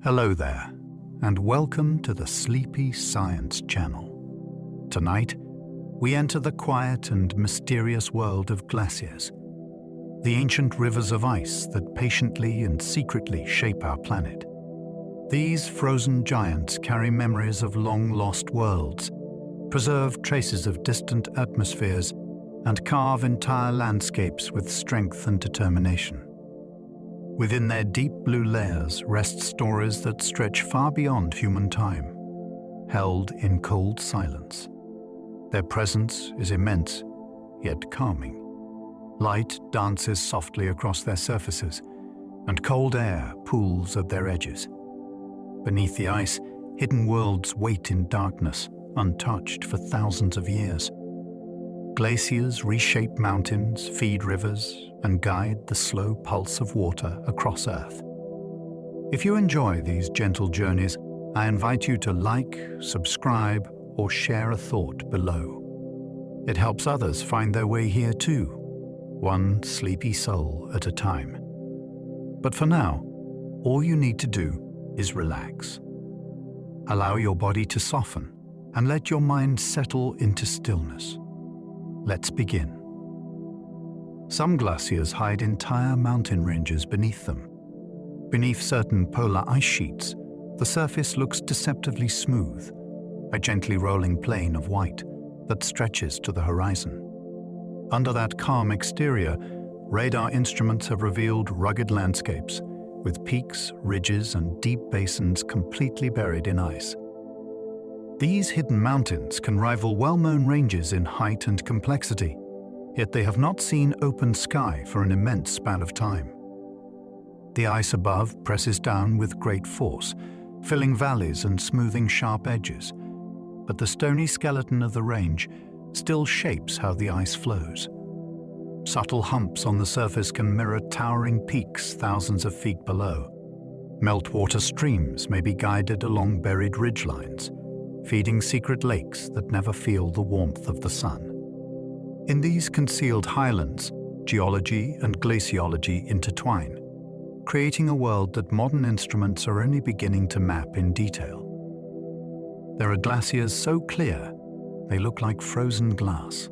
Hello there, and welcome to the Sleepy Science Channel. Tonight, we enter the quiet and mysterious world of glaciers, the ancient rivers of ice that patiently and secretly shape our planet. These frozen giants carry memories of long-lost worlds, preserve traces of distant atmospheres, and carve entire landscapes with strength and determination. Within their deep blue layers rest stories that stretch far beyond human time, held in cold silence. Their presence is immense, yet calming. Light dances softly across their surfaces, and cold air pools at their edges. Beneath the ice, hidden worlds wait in darkness, untouched for thousands of years. Glaciers reshape mountains, feed rivers, and guide the slow pulse of water across Earth. If you enjoy these gentle journeys, I invite you to like, subscribe, or share a thought below. It helps others find their way here too, one sleepy soul at a time. But for now, all you need to do is relax. Allow your body to soften and let your mind settle into stillness. Let's begin. Some glaciers hide entire mountain ranges beneath them. Beneath certain polar ice sheets, the surface looks deceptively smooth, a gently rolling plain of white that stretches to the horizon. Under that calm exterior, radar instruments have revealed rugged landscapes with peaks, ridges, and deep basins completely buried in ice. These hidden mountains can rival well-known ranges in height and complexity, yet they have not seen open sky for an immense span of time. The ice above presses down with great force, filling valleys and smoothing sharp edges, but the stony skeleton of the range still shapes how the ice flows. Subtle humps on the surface can mirror towering peaks thousands of feet below. Meltwater streams may be guided along buried ridgelines, feeding secret lakes that never feel the warmth of the sun. In these concealed highlands, geology and glaciology intertwine, creating a world that modern instruments are only beginning to map in detail. There are glaciers so clear, they look like frozen glass.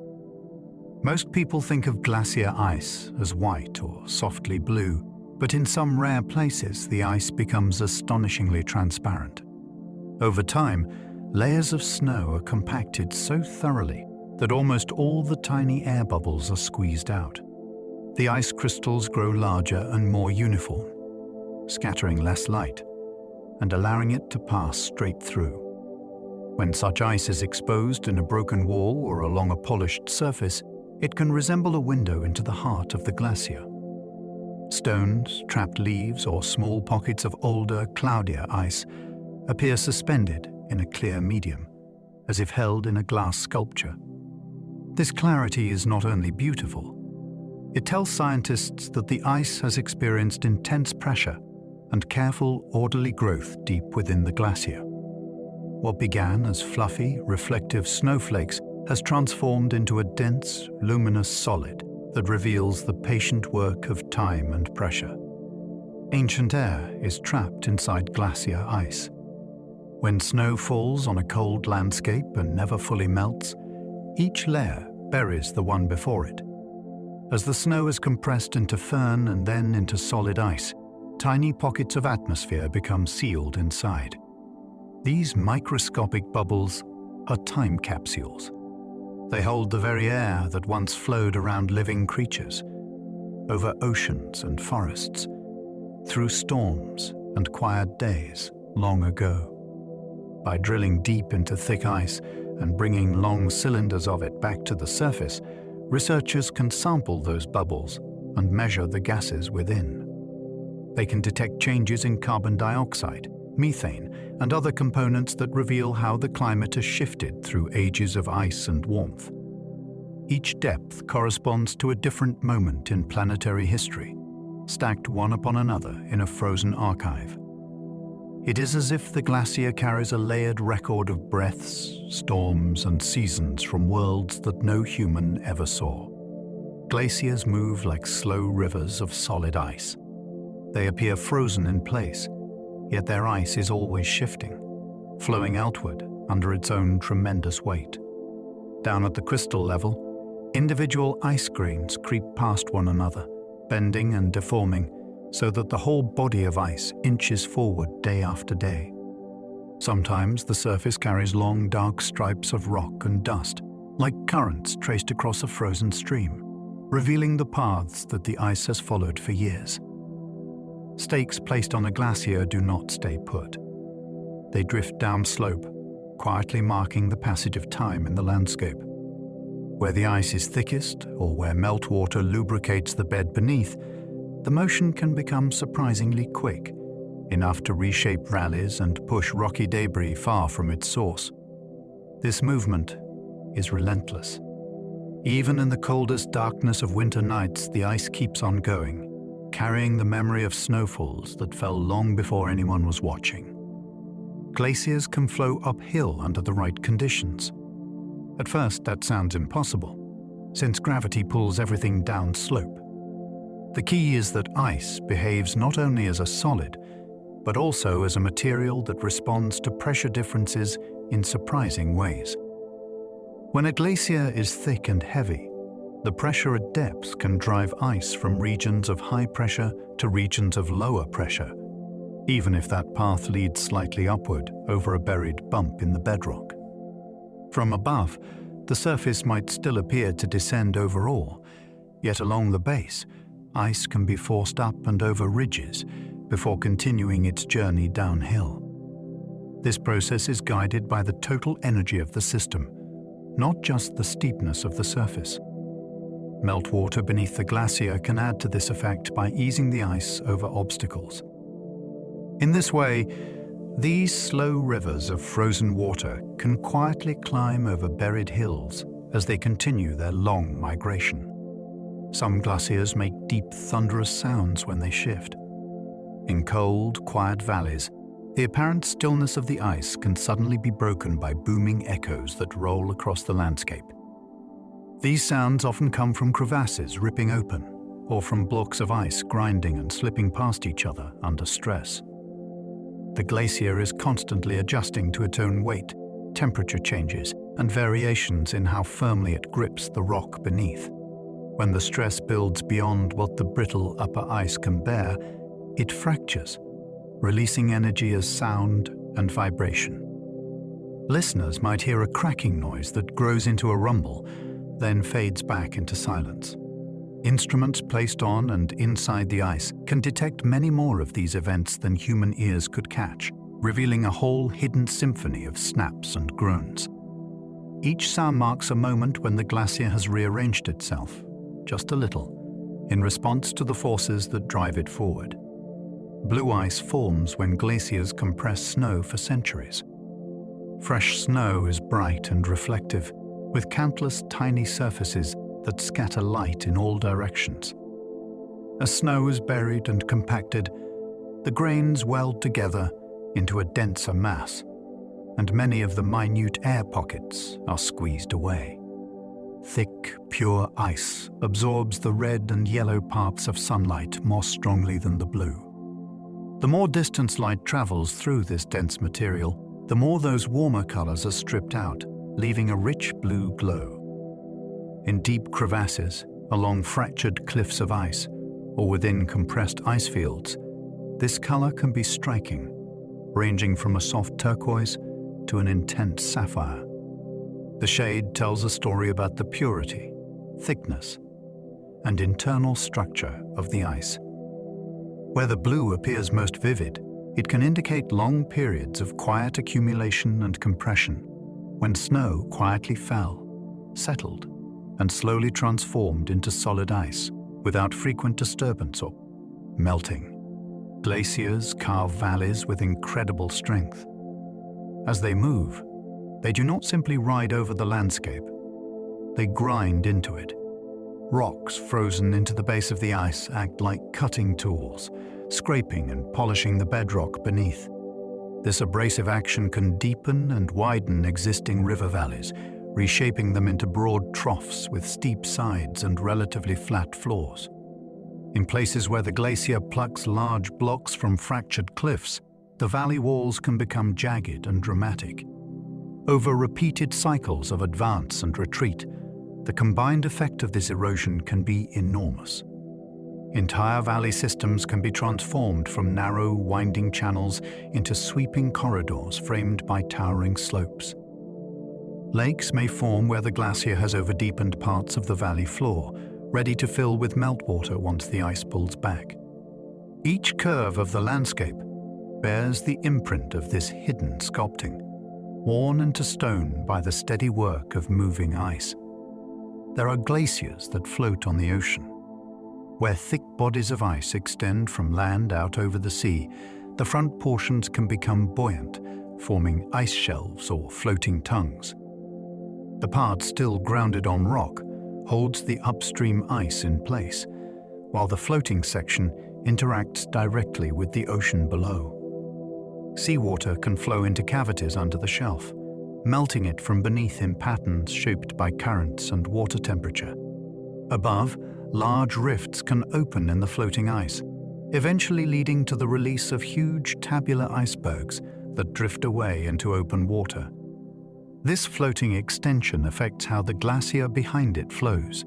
Most people think of glacier ice as white or softly blue, but in some rare places the ice becomes astonishingly transparent. Over time, layers of snow are compacted so thoroughly that almost all the tiny air bubbles are squeezed out. The ice crystals grow larger and more uniform, scattering less light and allowing it to pass straight through. When such ice is exposed in a broken wall or along a polished surface, it can resemble a window into the heart of the glacier. Stones, trapped leaves, or small pockets of older, cloudier ice appear suspended in a clear medium, as if held in a glass sculpture. This clarity is not only beautiful, it tells scientists that the ice has experienced intense pressure and careful, orderly growth deep within the glacier. What began as fluffy, reflective snowflakes has transformed into a dense, luminous solid that reveals the patient work of time and pressure. Ancient air is trapped inside glacier ice. When snow falls on a cold landscape and never fully melts, each layer buries the one before it. As the snow is compressed into firn and then into solid ice, tiny pockets of atmosphere become sealed inside. These microscopic bubbles are time capsules. They hold the very air that once flowed around living creatures, over oceans and forests, through storms and quiet days long ago. By drilling deep into thick ice and bringing long cylinders of it back to the surface, researchers can sample those bubbles and measure the gases within. They can detect changes in carbon dioxide, methane, and other components that reveal how the climate has shifted through ages of ice and warmth. Each depth corresponds to a different moment in planetary history, stacked one upon another in a frozen archive. It is as if the glacier carries a layered record of breaths, storms, and seasons from worlds that no human ever saw. Glaciers move like slow rivers of solid ice. They appear frozen in place, yet their ice is always shifting, flowing outward under its own tremendous weight. Down at the crystal level, individual ice grains creep past one another, bending and deforming, so that the whole body of ice inches forward day after day. Sometimes the surface carries long, dark stripes of rock and dust, like currents traced across a frozen stream, revealing the paths that the ice has followed for years. Stakes placed on a glacier do not stay put. They drift downslope, quietly marking the passage of time in the landscape. Where the ice is thickest, or where meltwater lubricates the bed beneath, the motion can become surprisingly quick, enough to reshape valleys and push rocky debris far from its source. This movement is relentless. Even in the coldest darkness of winter nights, the ice keeps on going, carrying the memory of snowfalls that fell long before anyone was watching. Glaciers can flow uphill under the right conditions. At first, that sounds impossible, since gravity pulls everything downslope. The key is that ice behaves not only as a solid, but also as a material that responds to pressure differences in surprising ways. When a glacier is thick and heavy, the pressure at depth can drive ice from regions of high pressure to regions of lower pressure, even if that path leads slightly upward over a buried bump in the bedrock. From above, the surface might still appear to descend overall, yet along the base, ice can be forced up and over ridges before continuing its journey downhill. This process is guided by the total energy of the system, not just the steepness of the surface. Meltwater beneath the glacier can add to this effect by easing the ice over obstacles. In this way, these slow rivers of frozen water can quietly climb over buried hills as they continue their long migration. Some glaciers make deep, thunderous sounds when they shift. In cold, quiet valleys, the apparent stillness of the ice can suddenly be broken by booming echoes that roll across the landscape. These sounds often come from crevasses ripping open, or from blocks of ice grinding and slipping past each other under stress. The glacier is constantly adjusting to its own weight, temperature changes, and variations in how firmly it grips the rock beneath. When the stress builds beyond what the brittle upper ice can bear, it fractures, releasing energy as sound and vibration. Listeners might hear a cracking noise that grows into a rumble, then fades back into silence. Instruments placed on and inside the ice can detect many more of these events than human ears could catch, revealing a whole hidden symphony of snaps and groans. Each sound marks a moment when the glacier has rearranged itself, just a little, in response to the forces that drive it forward. Blue ice forms when glaciers compress snow for centuries. Fresh snow is bright and reflective, with countless tiny surfaces that scatter light in all directions. As snow is buried and compacted, the grains weld together into a denser mass, and many of the minute air pockets are squeezed away. Thick, pure ice absorbs the red and yellow paths of sunlight more strongly than the blue. The more distance light travels through this dense material, the more those warmer colors are stripped out, leaving a rich blue glow. In deep crevasses, along fractured cliffs of ice, or within compressed ice fields, this color can be striking, ranging from a soft turquoise to an intense sapphire. The shade tells a story about the purity, thickness, and internal structure of the ice. Where the blue appears most vivid, it can indicate long periods of quiet accumulation and compression, when snow quietly fell, settled, and slowly transformed into solid ice without frequent disturbance or melting. Glaciers carve valleys with incredible strength. As they move, they do not simply ride over the landscape, they grind into it. Rocks frozen into the base of the ice act like cutting tools, scraping and polishing the bedrock beneath. This abrasive action can deepen and widen existing river valleys, reshaping them into broad troughs with steep sides and relatively flat floors. In places where the glacier plucks large blocks from fractured cliffs, the valley walls can become jagged and dramatic. Over repeated cycles of advance and retreat, the combined effect of this erosion can be enormous. Entire valley systems can be transformed from narrow, winding channels into sweeping corridors framed by towering slopes. Lakes may form where the glacier has overdeepened parts of the valley floor, ready to fill with meltwater once the ice pulls back. Each curve of the landscape bears the imprint of this hidden sculpting, worn into stone by the steady work of moving ice. There are glaciers that float on the ocean. Where thick bodies of ice extend from land out over the sea, the front portions can become buoyant, forming ice shelves or floating tongues. The part still grounded on rock holds the upstream ice in place, while the floating section interacts directly with the ocean below. Seawater can flow into cavities under the shelf, melting it from beneath in patterns shaped by currents and water temperature. Above, large rifts can open in the floating ice, eventually leading to the release of huge tabular icebergs that drift away into open water. This floating extension affects how the glacier behind it flows,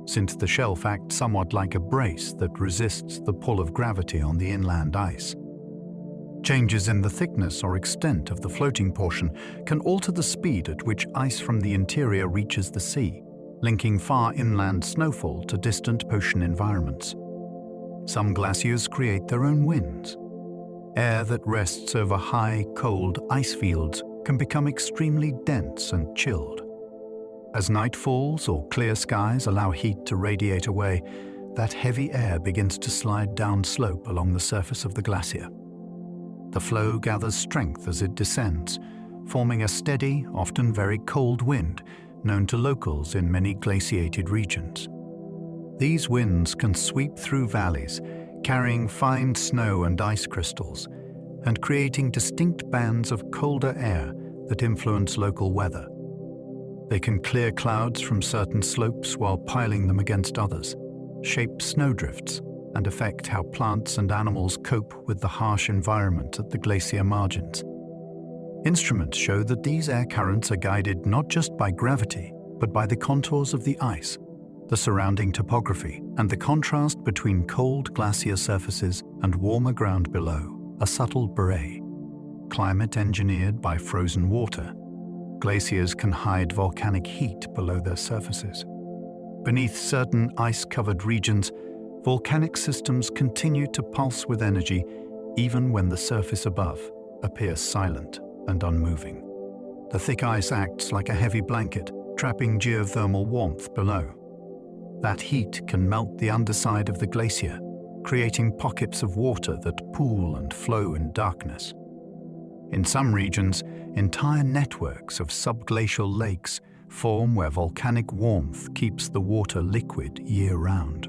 since the shelf acts somewhat like a brace that resists the pull of gravity on the inland ice. Changes in the thickness or extent of the floating portion can alter the speed at which ice from the interior reaches the sea, linking far inland snowfall to distant ocean environments. Some glaciers create their own winds. Air that rests over high, cold ice fields can become extremely dense and chilled. As night falls or clear skies allow heat to radiate away, that heavy air begins to slide down slope along the surface of the glacier. The flow gathers strength as it descends, forming a steady, often very cold wind known to locals in many glaciated regions. These winds can sweep through valleys, carrying fine snow and ice crystals, and creating distinct bands of colder air that influence local weather. They can clear clouds from certain slopes while piling them against others, shape snowdrifts, and affect how plants and animals cope with the harsh environment at the glacier margins. Instruments show that these air currents are guided not just by gravity, but by the contours of the ice, the surrounding topography, and the contrast between cold glacier surfaces and warmer ground below, a subtle beret. Climate engineered by frozen water, glaciers can hide volcanic heat below their surfaces. Beneath certain ice-covered regions, volcanic systems continue to pulse with energy even when the surface above appears silent and unmoving. The thick ice acts like a heavy blanket, trapping geothermal warmth below. That heat can melt the underside of the glacier, creating pockets of water that pool and flow in darkness. In some regions, entire networks of subglacial lakes form where volcanic warmth keeps the water liquid year-round.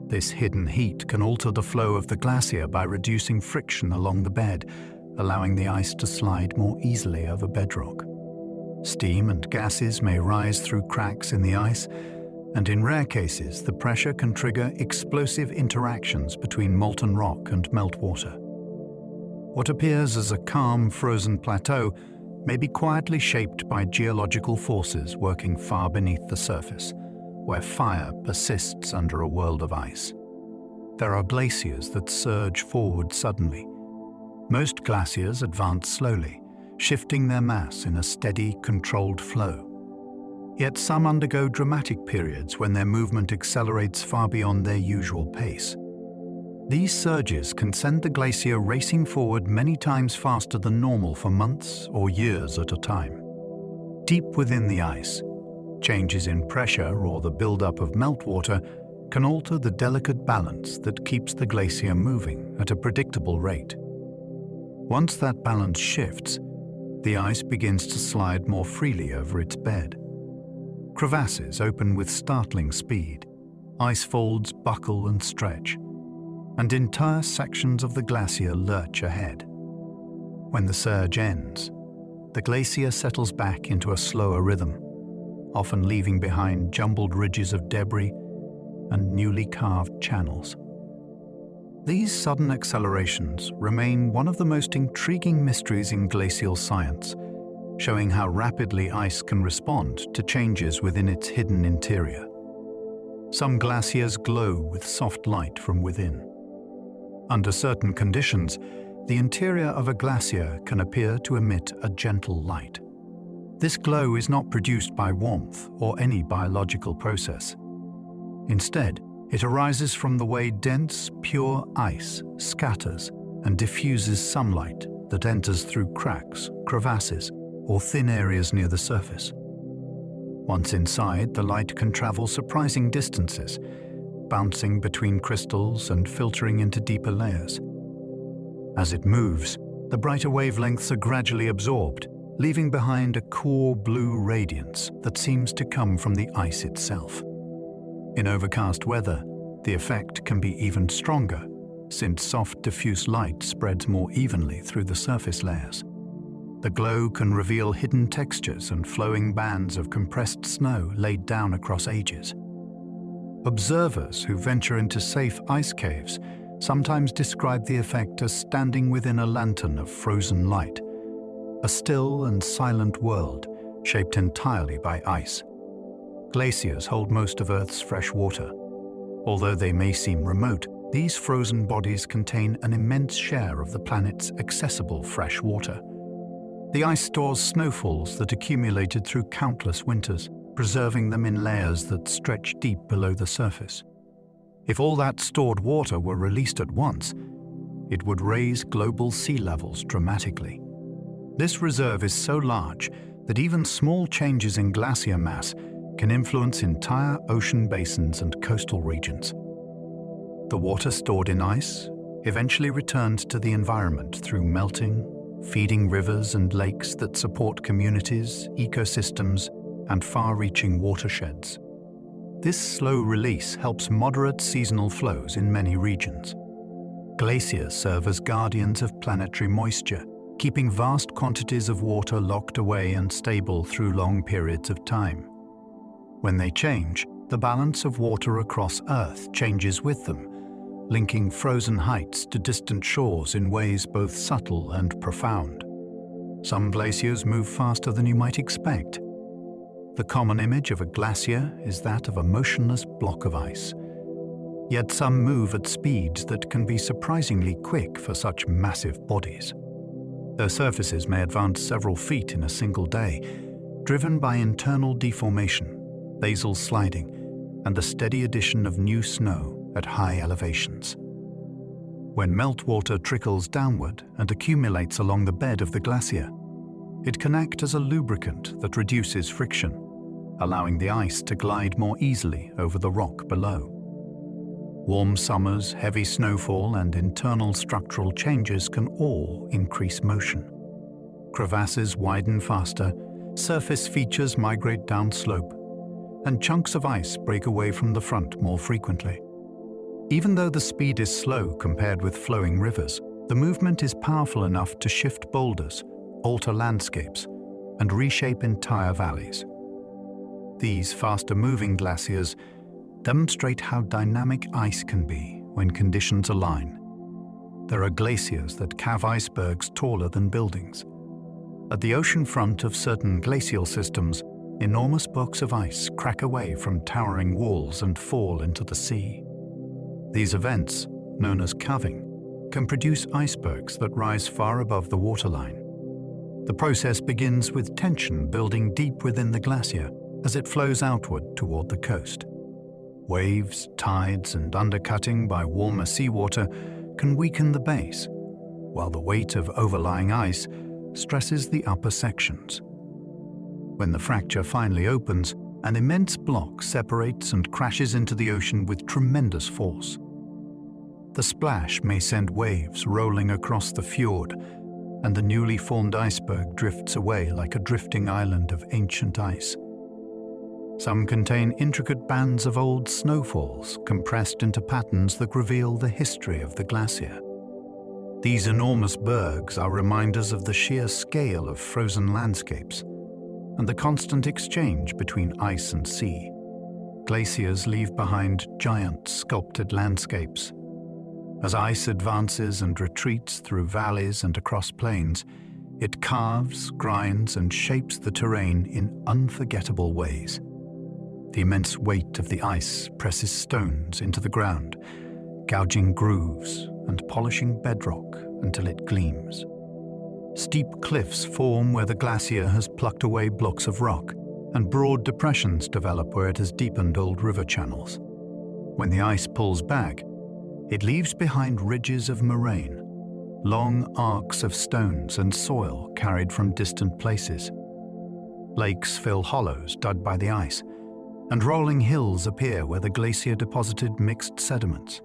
This hidden heat can alter the flow of the glacier by reducing friction along the bed, allowing the ice to slide more easily over bedrock. Steam and gases may rise through cracks in the ice, and in rare cases, the pressure can trigger explosive interactions between molten rock and meltwater. What appears as a calm, frozen plateau may be quietly shaped by geological forces working far beneath the surface, where fire persists under a world of ice. There are glaciers that surge forward suddenly. Most glaciers advance slowly, shifting their mass in a steady, controlled flow. Yet some undergo dramatic periods when their movement accelerates far beyond their usual pace. These surges can send the glacier racing forward many times faster than normal for months or years at a time. Deep within the ice, changes in pressure or the buildup of meltwater can alter the delicate balance that keeps the glacier moving at a predictable rate. Once that balance shifts, the ice begins to slide more freely over its bed. Crevasses open with startling speed, ice folds buckle and stretch, and entire sections of the glacier lurch ahead. When the surge ends, the glacier settles back into a slower rhythm, often leaving behind jumbled ridges of debris and newly carved channels. These sudden accelerations remain one of the most intriguing mysteries in glacial science, showing how rapidly ice can respond to changes within its hidden interior. Some glaciers glow with soft light from within. Under certain conditions, the interior of a glacier can appear to emit a gentle light. This glow is not produced by warmth or any biological process. Instead, it arises from the way dense, pure ice scatters and diffuses sunlight that enters through cracks, crevasses, or thin areas near the surface. Once inside, the light can travel surprising distances, bouncing between crystals and filtering into deeper layers. As it moves, the brighter wavelengths are gradually absorbed, leaving behind a cool blue radiance that seems to come from the ice itself. In overcast weather, the effect can be even stronger, since soft diffuse light spreads more evenly through the surface layers. The glow can reveal hidden textures and flowing bands of compressed snow laid down across ages. Observers who venture into safe ice caves sometimes describe the effect as standing within a lantern of frozen light, a still and silent world shaped entirely by ice. Glaciers hold most of Earth's fresh water. Although they may seem remote, these frozen bodies contain an immense share of the planet's accessible fresh water. The ice stores snowfalls that accumulated through countless winters, preserving them in layers that stretch deep below the surface. If all that stored water were released at once, it would raise global sea levels dramatically. This reserve is so large that even small changes in glacier mass can influence entire ocean basins and coastal regions. The water stored in ice eventually returns to the environment through melting, feeding rivers and lakes that support communities, ecosystems, and far-reaching watersheds. This slow release helps moderate seasonal flows in many regions. Glaciers serve as guardians of planetary moisture, keeping vast quantities of water locked away and stable through long periods of time. When they change, the balance of water across Earth changes with them, linking frozen heights to distant shores in ways both subtle and profound. Some glaciers move faster than you might expect. The common image of a glacier is that of a motionless block of ice. Yet some move at speeds that can be surprisingly quick for such massive bodies. Their surfaces may advance several feet in a single day, driven by internal deformation, basal sliding, and the steady addition of new snow at high elevations. When meltwater trickles downward and accumulates along the bed of the glacier, it can act as a lubricant that reduces friction, allowing the ice to glide more easily over the rock below. Warm summers, heavy snowfall, and internal structural changes can all increase motion. Crevasses widen faster, surface features migrate downslope, and chunks of ice break away from the front more frequently. Even though the speed is slow compared with flowing rivers, the movement is powerful enough to shift boulders, alter landscapes, and reshape entire valleys. These faster-moving glaciers demonstrate how dynamic ice can be when conditions align. There are glaciers that carve icebergs taller than buildings. At the ocean front of certain glacial systems, enormous blocks of ice crack away from towering walls and fall into the sea. These events, known as calving, can produce icebergs that rise far above the waterline. The process begins with tension building deep within the glacier as it flows outward toward the coast. Waves, tides, and undercutting by warmer seawater can weaken the base, while the weight of overlying ice stresses the upper sections. When the fracture finally opens, an immense block separates and crashes into the ocean with tremendous force. The splash may send waves rolling across the fjord, and the newly formed iceberg drifts away like a drifting island of ancient ice. Some contain intricate bands of old snowfalls compressed into patterns that reveal the history of the glacier. These enormous bergs are reminders of the sheer scale of frozen landscapes and the constant exchange between ice and sea. Glaciers leave behind giant sculpted landscapes. As ice advances and retreats through valleys and across plains, it carves, grinds, and shapes the terrain in unforgettable ways. The immense weight of the ice presses stones into the ground, gouging grooves and polishing bedrock until it gleams. Steep cliffs form where the glacier has plucked away blocks of rock, and broad depressions develop where it has deepened old river channels. When the ice pulls back, it leaves behind ridges of moraine, long arcs of stones and soil carried from distant places. Lakes fill hollows dug by the ice, and rolling hills appear where the glacier deposited mixed sediments.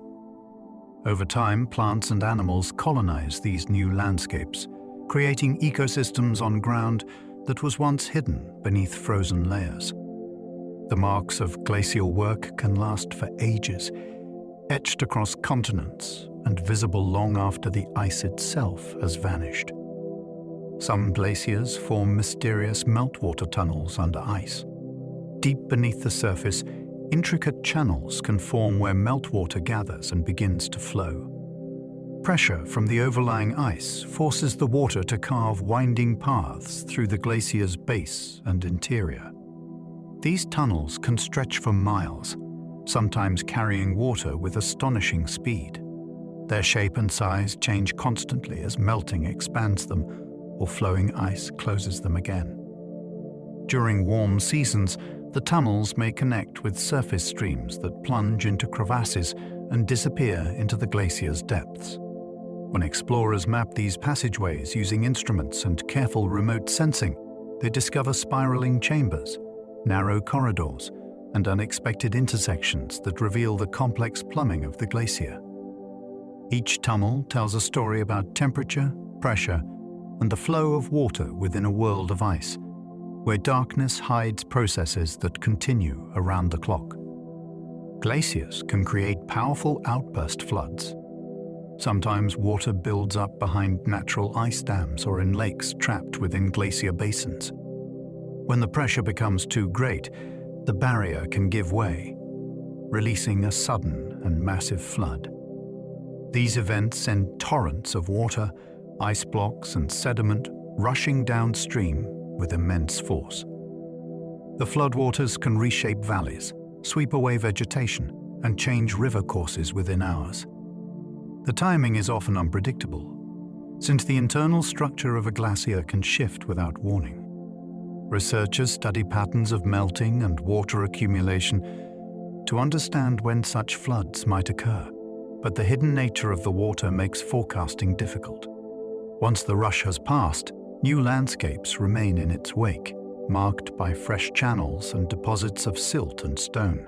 Over time, plants and animals colonize these new landscapes, creating ecosystems on ground that was once hidden beneath frozen layers. The marks of glacial work can last for ages, etched across continents and visible long after the ice itself has vanished. Some glaciers form mysterious meltwater tunnels under ice. Deep beneath the surface, intricate channels can form where meltwater gathers and begins to flow. Pressure from the overlying ice forces the water to carve winding paths through the glacier's base and interior. These tunnels can stretch for miles, sometimes carrying water with astonishing speed. Their shape and size change constantly as melting expands them or flowing ice closes them again. During warm seasons, the tunnels may connect with surface streams that plunge into crevasses and disappear into the glacier's depths. When explorers map these passageways using instruments and careful remote sensing, they discover spiraling chambers, narrow corridors, and unexpected intersections that reveal the complex plumbing of the glacier. Each tunnel tells a story about temperature, pressure, and the flow of water within a world of ice, where darkness hides processes that continue around the clock. Glaciers can create powerful outburst floods. Sometimes water builds up behind natural ice dams or in lakes trapped within glacier basins. When the pressure becomes too great, the barrier can give way, releasing a sudden and massive flood. These events send torrents of water, ice blocks, and sediment rushing downstream with immense force. The floodwaters can reshape valleys, sweep away vegetation, and change river courses within hours. The timing is often unpredictable, since the internal structure of a glacier can shift without warning. Researchers study patterns of melting and water accumulation to understand when such floods might occur, but the hidden nature of the water makes forecasting difficult. Once the rush has passed, new landscapes remain in its wake, marked by fresh channels and deposits of silt and stone.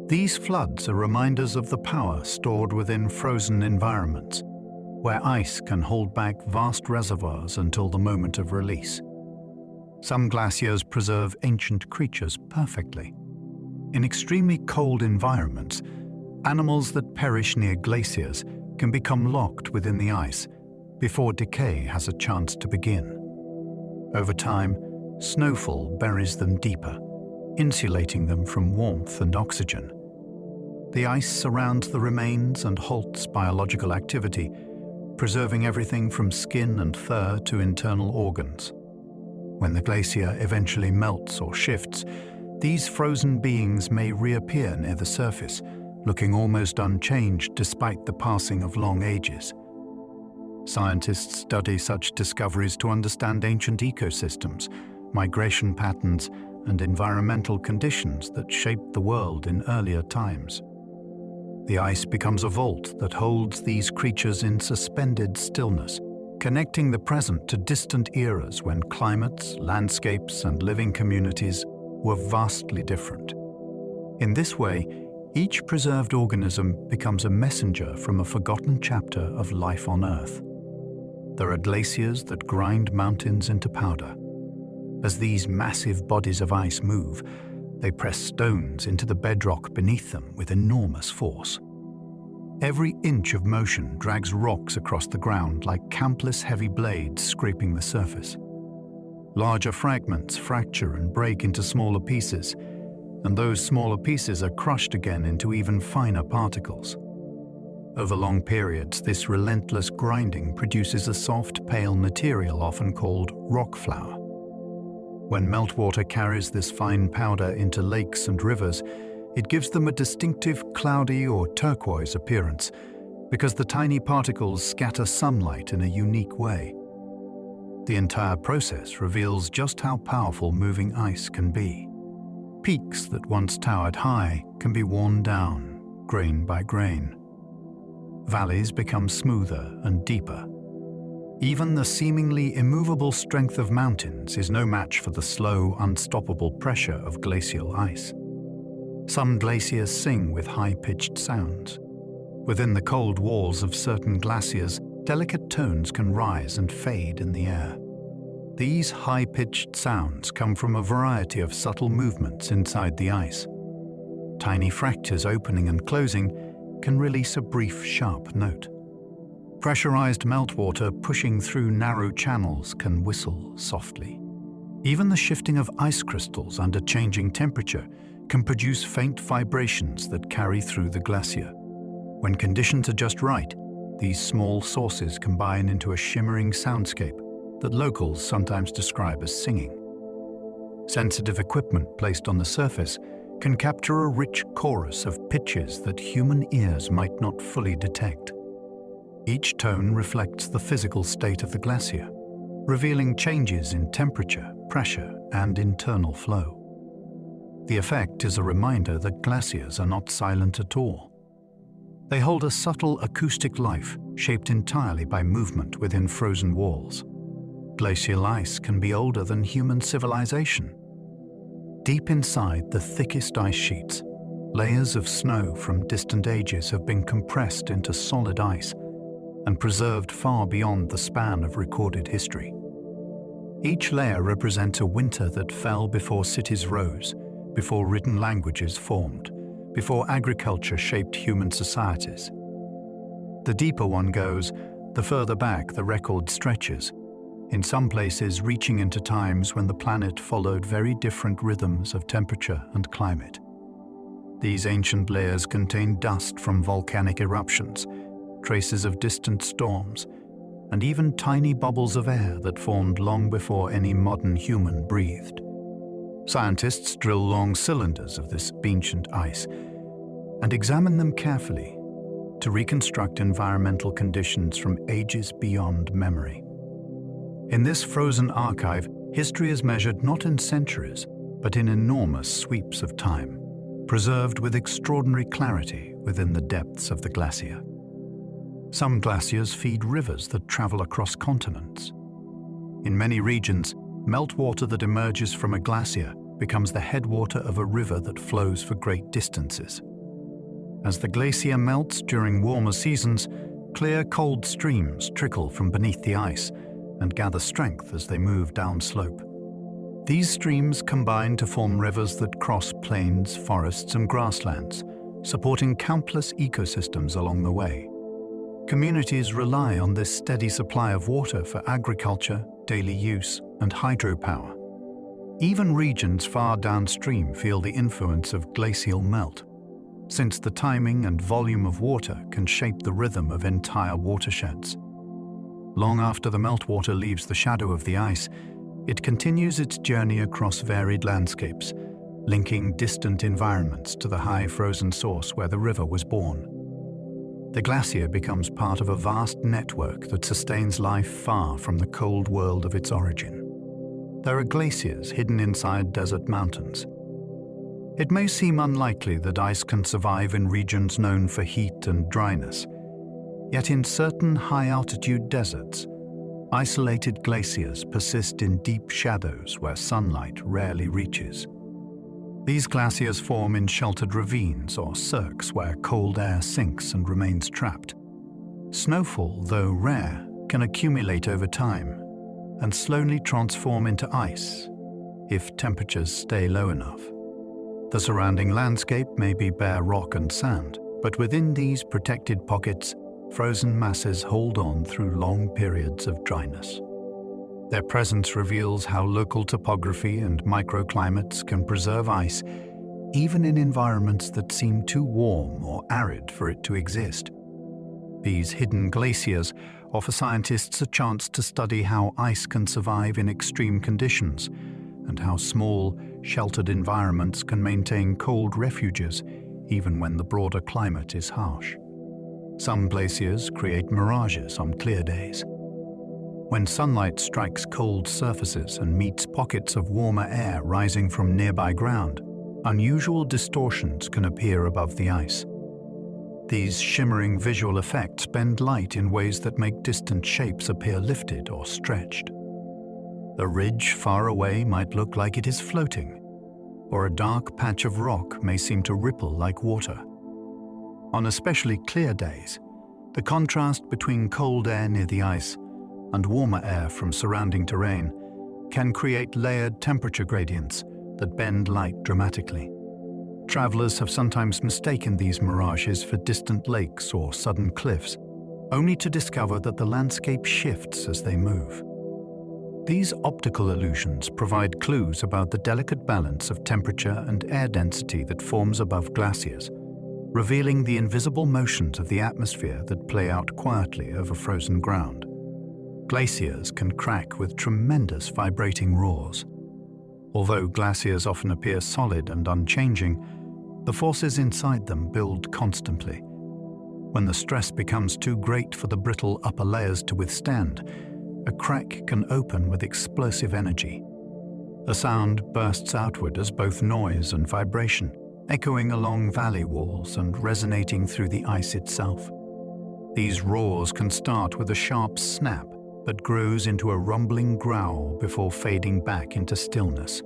These floods are reminders of the power stored within frozen environments, where ice can hold back vast reservoirs until the moment of release. Some glaciers preserve ancient creatures perfectly. In extremely cold environments, animals that perish near glaciers can become locked within the ice before decay has a chance to begin. Over time, snowfall buries them deeper, insulating them from warmth and oxygen. The ice surrounds the remains and halts biological activity, preserving everything from skin and fur to internal organs. When the glacier eventually melts or shifts, these frozen beings may reappear near the surface, looking almost unchanged despite the passing of long ages. Scientists study such discoveries to understand ancient ecosystems, migration patterns, and environmental conditions that shaped the world in earlier times. The ice becomes a vault that holds these creatures in suspended stillness, connecting the present to distant eras when climates, landscapes, and living communities were vastly different. In this way, each preserved organism becomes a messenger from a forgotten chapter of life on Earth. There are glaciers that grind mountains into powder. As these massive bodies of ice move, they press stones into the bedrock beneath them with enormous force. Every inch of motion drags rocks across the ground like countless heavy blades scraping the surface. Larger fragments fracture and break into smaller pieces, and those smaller pieces are crushed again into even finer particles. Over long periods, this relentless grinding produces a soft, pale material often called rock flour. When meltwater carries this fine powder into lakes and rivers, it gives them a distinctive cloudy or turquoise appearance because the tiny particles scatter sunlight in a unique way. The entire process reveals just how powerful moving ice can be. Peaks that once towered high can be worn down, grain by grain. Valleys become smoother and deeper. Even the seemingly immovable strength of mountains is no match for the slow, unstoppable pressure of glacial ice. Some glaciers sing with high-pitched sounds. Within the cold walls of certain glaciers, delicate tones can rise and fade in the air. These high-pitched sounds come from a variety of subtle movements inside the ice. Tiny fractures opening and closing can release a brief, sharp note. Pressurized meltwater pushing through narrow channels can whistle softly. Even the shifting of ice crystals under changing temperature can produce faint vibrations that carry through the glacier. When conditions are just right, these small sources combine into a shimmering soundscape that locals sometimes describe as singing. Sensitive equipment placed on the surface can capture a rich chorus of pitches that human ears might not fully detect. Each tone reflects the physical state of the glacier, revealing changes in temperature, pressure, and internal flow. The effect is a reminder that glaciers are not silent at all. They hold a subtle acoustic life shaped entirely by movement within frozen walls. Glacial ice can be older than human civilization. Deep inside the thickest ice sheets, layers of snow from distant ages have been compressed into solid ice and preserved far beyond the span of recorded history. Each layer represents a winter that fell before cities rose, before written languages formed, before agriculture shaped human societies. The deeper one goes, the further back the record stretches, in some places reaching into times when the planet followed very different rhythms of temperature and climate. These ancient layers contain dust from volcanic eruptions, traces of distant storms, and even tiny bubbles of air that formed long before any modern human breathed. Scientists drill long cylinders of this ancient ice and examine them carefully to reconstruct environmental conditions from ages beyond memory. In this frozen archive, history is measured not in centuries, but in enormous sweeps of time, preserved with extraordinary clarity within the depths of the glacier. Some glaciers feed rivers that travel across continents. In many regions, meltwater that emerges from a glacier becomes the headwater of a river that flows for great distances. As the glacier melts during warmer seasons, clear, cold streams trickle from beneath the ice and gather strength as they move downslope. These streams combine to form rivers that cross plains, forests, and grasslands, supporting countless ecosystems along the way. Communities rely on this steady supply of water for agriculture, daily use, and hydropower. Even regions far downstream feel the influence of glacial melt, since the timing and volume of water can shape the rhythm of entire watersheds. Long after the meltwater leaves the shadow of the ice, it continues its journey across varied landscapes, linking distant environments to the high frozen source where the river was born. The glacier becomes part of a vast network that sustains life far from the cold world of its origin. There are glaciers hidden inside desert mountains. It may seem unlikely that ice can survive in regions known for heat and dryness, yet in certain high-altitude deserts, isolated glaciers persist in deep shadows where sunlight rarely reaches. These glaciers form in sheltered ravines or cirques where cold air sinks and remains trapped. Snowfall, though rare, can accumulate over time and slowly transform into ice if temperatures stay low enough. The surrounding landscape may be bare rock and sand, but within these protected pockets, frozen masses hold on through long periods of dryness. Their presence reveals how local topography and microclimates can preserve ice even in environments that seem too warm or arid for it to exist. These hidden glaciers offer scientists a chance to study how ice can survive in extreme conditions and how small, sheltered environments can maintain cold refuges even when the broader climate is harsh. Some glaciers create mirages on clear days. When sunlight strikes cold surfaces and meets pockets of warmer air rising from nearby ground, unusual distortions can appear above the ice. These shimmering visual effects bend light in ways that make distant shapes appear lifted or stretched. A ridge far away might look like it is floating, or a dark patch of rock may seem to ripple like water. On especially clear days, the contrast between cold air near the ice and warmer air from surrounding terrain can create layered temperature gradients that bend light dramatically. Travelers have sometimes mistaken these mirages for distant lakes or sudden cliffs, only to discover that the landscape shifts as they move. These optical illusions provide clues about the delicate balance of temperature and air density that forms above glaciers, revealing the invisible motions of the atmosphere that play out quietly over frozen ground. Glaciers can crack with tremendous vibrating roars. Although glaciers often appear solid and unchanging, the forces inside them build constantly. When the stress becomes too great for the brittle upper layers to withstand, a crack can open with explosive energy. A sound bursts outward as both noise and vibration, echoing along valley walls and resonating through the ice itself. These roars can start with a sharp snap, but grows into a rumbling growl before fading back into stillness.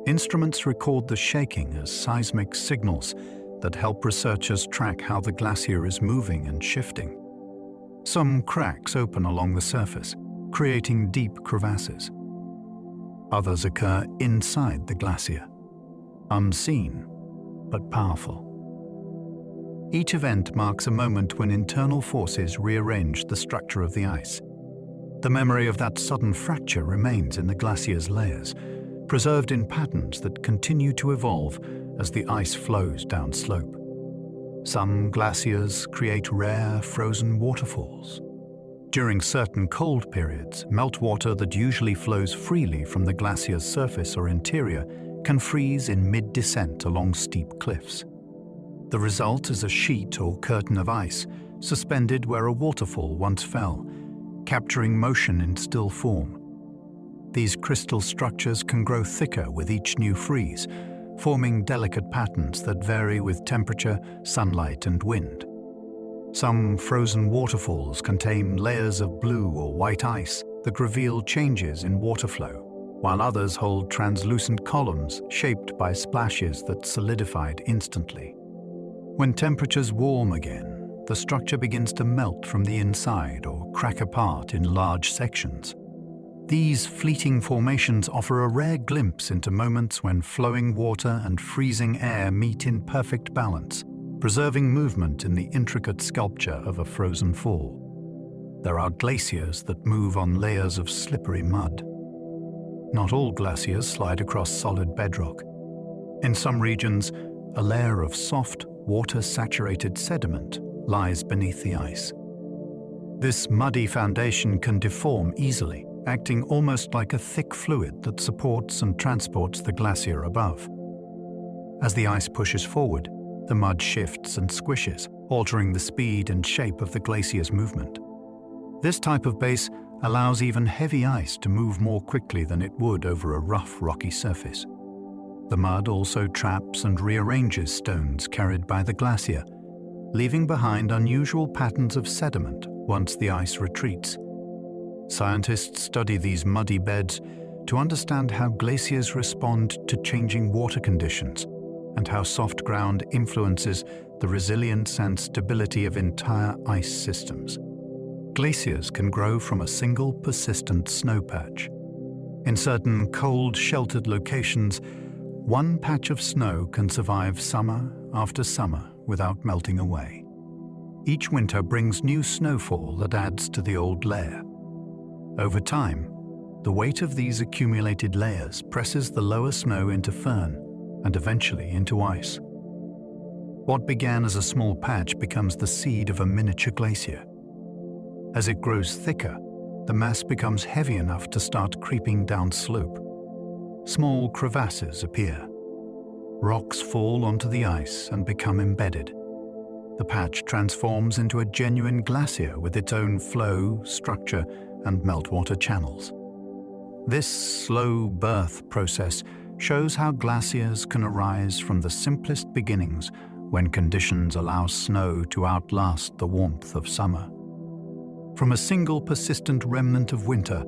Instruments record the shaking as seismic signals that help researchers track how the glacier is moving and shifting. Some cracks open along the surface, creating deep crevasses. Others occur inside the glacier, unseen but powerful. Each event marks a moment when internal forces rearrange the structure of the ice. The memory of that sudden fracture remains in the glacier's layers, preserved in patterns that continue to evolve as the ice flows down slope. Some glaciers create rare frozen waterfalls. During certain cold periods, meltwater that usually flows freely from the glacier's surface or interior can freeze in mid-descent along steep cliffs. The result is a sheet or curtain of ice suspended where a waterfall once fell, capturing motion in still form. These crystal structures can grow thicker with each new freeze, forming delicate patterns that vary with temperature, sunlight, and wind. Some frozen waterfalls contain layers of blue or white ice that reveal changes in water flow, while others hold translucent columns shaped by splashes that solidified instantly. When temperatures warm again, the structure begins to melt from the inside or crack apart in large sections. These fleeting formations offer a rare glimpse into moments when flowing water and freezing air meet in perfect balance, preserving movement in the intricate sculpture of a frozen fall. There are glaciers that move on layers of slippery mud. Not all glaciers slide across solid bedrock. In some regions, a layer of soft, water-saturated sediment lies beneath the ice. This muddy foundation can deform easily, acting almost like a thick fluid that supports and transports the glacier above. As the ice pushes forward, the mud shifts and squishes, altering the speed and shape of the glacier's movement. This type of base allows even heavy ice to move more quickly than it would over a rough, rocky surface. The mud also traps and rearranges stones carried by the glacier, leaving behind unusual patterns of sediment once the ice retreats. Scientists study these muddy beds to understand how glaciers respond to changing water conditions and how soft ground influences the resilience and stability of entire ice systems. Glaciers can grow from a single persistent snow patch. In certain cold, sheltered locations, one patch of snow can survive summer after summer without melting away. Each winter brings new snowfall that adds to the old layer. Over time, the weight of these accumulated layers presses the lower snow into firn and eventually into ice. What began as a small patch becomes the seed of a miniature glacier. As it grows thicker, the mass becomes heavy enough to start creeping down slope. Small crevasses appear. Rocks fall onto the ice and become embedded. The patch transforms into a genuine glacier with its own flow, structure, and meltwater channels. This slow birth process shows how glaciers can arise from the simplest beginnings when conditions allow snow to outlast the warmth of summer. From a single persistent remnant of winter,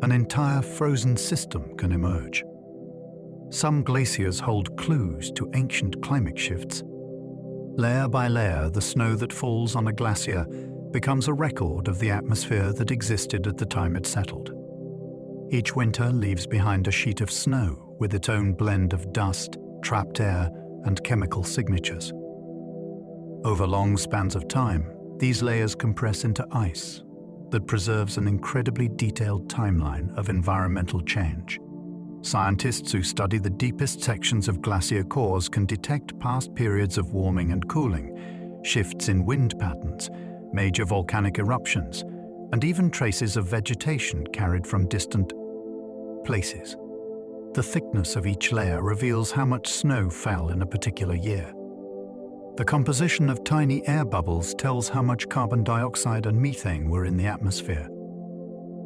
an entire frozen system can emerge. Some glaciers hold clues to ancient climate shifts. Layer by layer, the snow that falls on a glacier becomes a record of the atmosphere that existed at the time it settled. Each winter leaves behind a sheet of snow with its own blend of dust, trapped air, and chemical signatures. Over long spans of time, these layers compress into ice that preserves an incredibly detailed timeline of environmental change. Scientists who study the deepest sections of glacier cores can detect past periods of warming and cooling, shifts in wind patterns, major volcanic eruptions, and even traces of vegetation carried from distant places. The thickness of each layer reveals how much snow fell in a particular year. The composition of tiny air bubbles tells how much carbon dioxide and methane were in the atmosphere.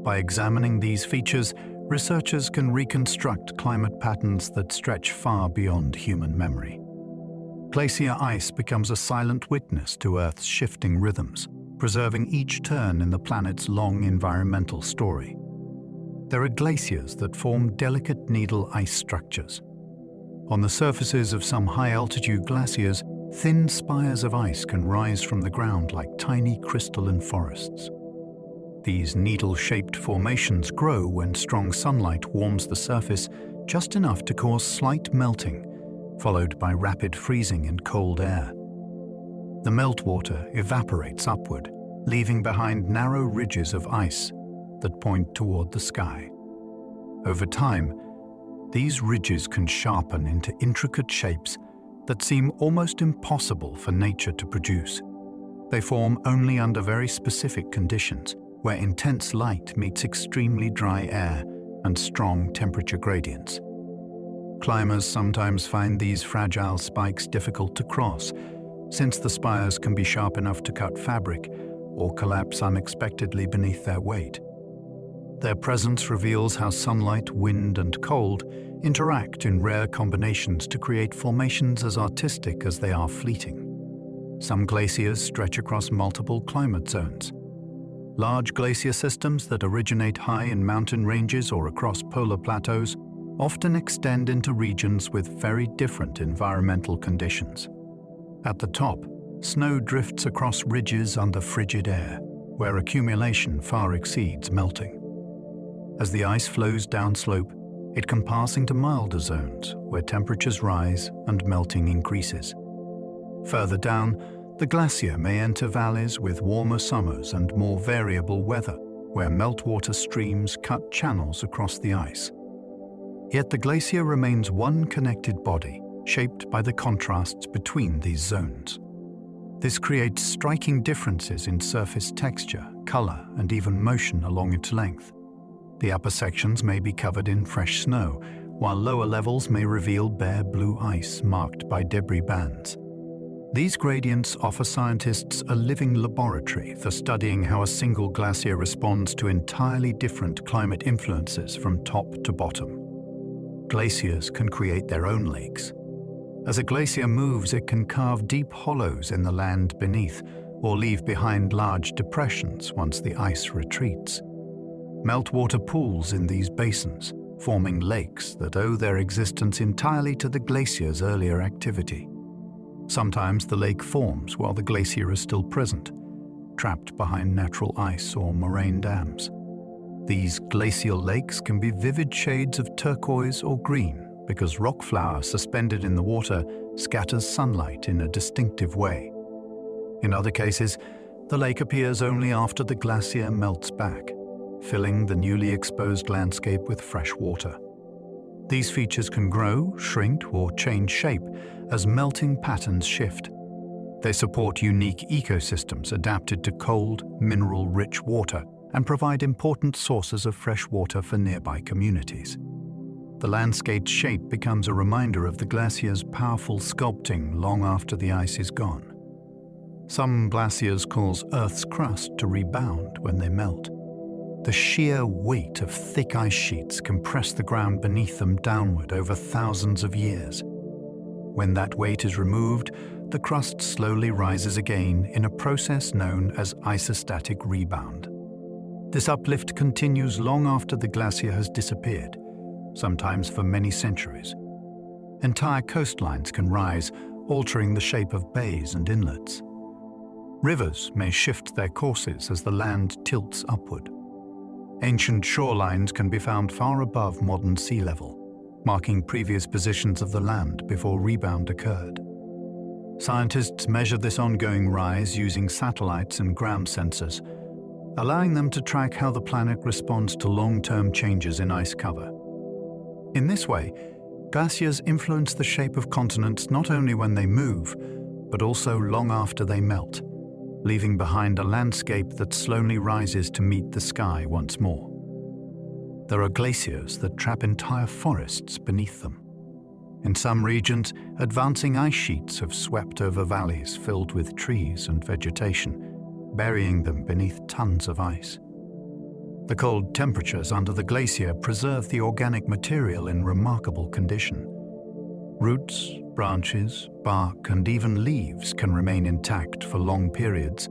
By examining these features, researchers can reconstruct climate patterns that stretch far beyond human memory. Glacier ice becomes a silent witness to Earth's shifting rhythms, preserving each turn in the planet's long environmental story. There are glaciers that form delicate needle ice structures. On the surfaces of some high-altitude glaciers, thin spires of ice can rise from the ground like tiny crystalline forests. These needle-shaped formations grow when strong sunlight warms the surface just enough to cause slight melting, followed by rapid freezing in cold air. The meltwater evaporates upward, leaving behind narrow ridges of ice that point toward the sky. Over time, these ridges can sharpen into intricate shapes that seem almost impossible for nature to produce. They form only under very specific conditions, where intense light meets extremely dry air and strong temperature gradients. Climbers sometimes find these fragile spikes difficult to cross, since the spires can be sharp enough to cut fabric or collapse unexpectedly beneath their weight. Their presence reveals how sunlight, wind, and cold interact in rare combinations to create formations as artistic as they are fleeting. Some glaciers stretch across multiple climate zones. Large glacier systems that originate high in mountain ranges or across polar plateaus often extend into regions with very different environmental conditions. At the top, snow drifts across ridges under frigid air, where accumulation far exceeds melting. As the ice flows downslope, it can pass into milder zones where temperatures rise and melting increases. Further down, the glacier may enter valleys with warmer summers and more variable weather, where meltwater streams cut channels across the ice. Yet the glacier remains one connected body, shaped by the contrasts between these zones. This creates striking differences in surface texture, color, and even motion along its length. The upper sections may be covered in fresh snow, while lower levels may reveal bare blue ice marked by debris bands. These gradients offer scientists a living laboratory for studying how a single glacier responds to entirely different climate influences from top to bottom. Glaciers can create their own lakes. As a glacier moves, it can carve deep hollows in the land beneath or leave behind large depressions once the ice retreats. Meltwater pools in these basins, forming lakes that owe their existence entirely to the glacier's earlier activity. Sometimes the lake forms while the glacier is still present, trapped behind natural ice or moraine dams. These glacial lakes can be vivid shades of turquoise or green because rock flour suspended in the water scatters sunlight in a distinctive way. In other cases, the lake appears only after the glacier melts back, filling the newly exposed landscape with fresh water. These features can grow, shrink, or change shape as melting patterns shift, They support unique ecosystems adapted to cold, mineral-rich water and provide important sources of fresh water for nearby communities. The landscape's shape becomes a reminder of the glacier's powerful sculpting long after the ice is gone. Some glaciers cause Earth's crust to rebound when they melt. The sheer weight of thick ice sheets compress the ground beneath them downward over thousands of years. When that weight is removed, the crust slowly rises again in a process known as isostatic rebound. This uplift continues long after the glacier has disappeared, sometimes for many centuries. Entire coastlines can rise, altering the shape of bays and inlets. Rivers may shift their courses as the land tilts upward. Ancient shorelines can be found far above modern sea level, marking previous positions of the land before rebound occurred. Scientists measure this ongoing rise using satellites and ground sensors, allowing them to track how the planet responds to long-term changes in ice cover. In this way, glaciers influence the shape of continents not only when they move, but also long after they melt, leaving behind a landscape that slowly rises to meet the sky once more. There are glaciers that trap entire forests beneath them. In some regions, advancing ice sheets have swept over valleys filled with trees and vegetation, burying them beneath tons of ice. The cold temperatures under the glacier preserve the organic material in remarkable condition. Roots, branches, bark, and even leaves can remain intact for long periods,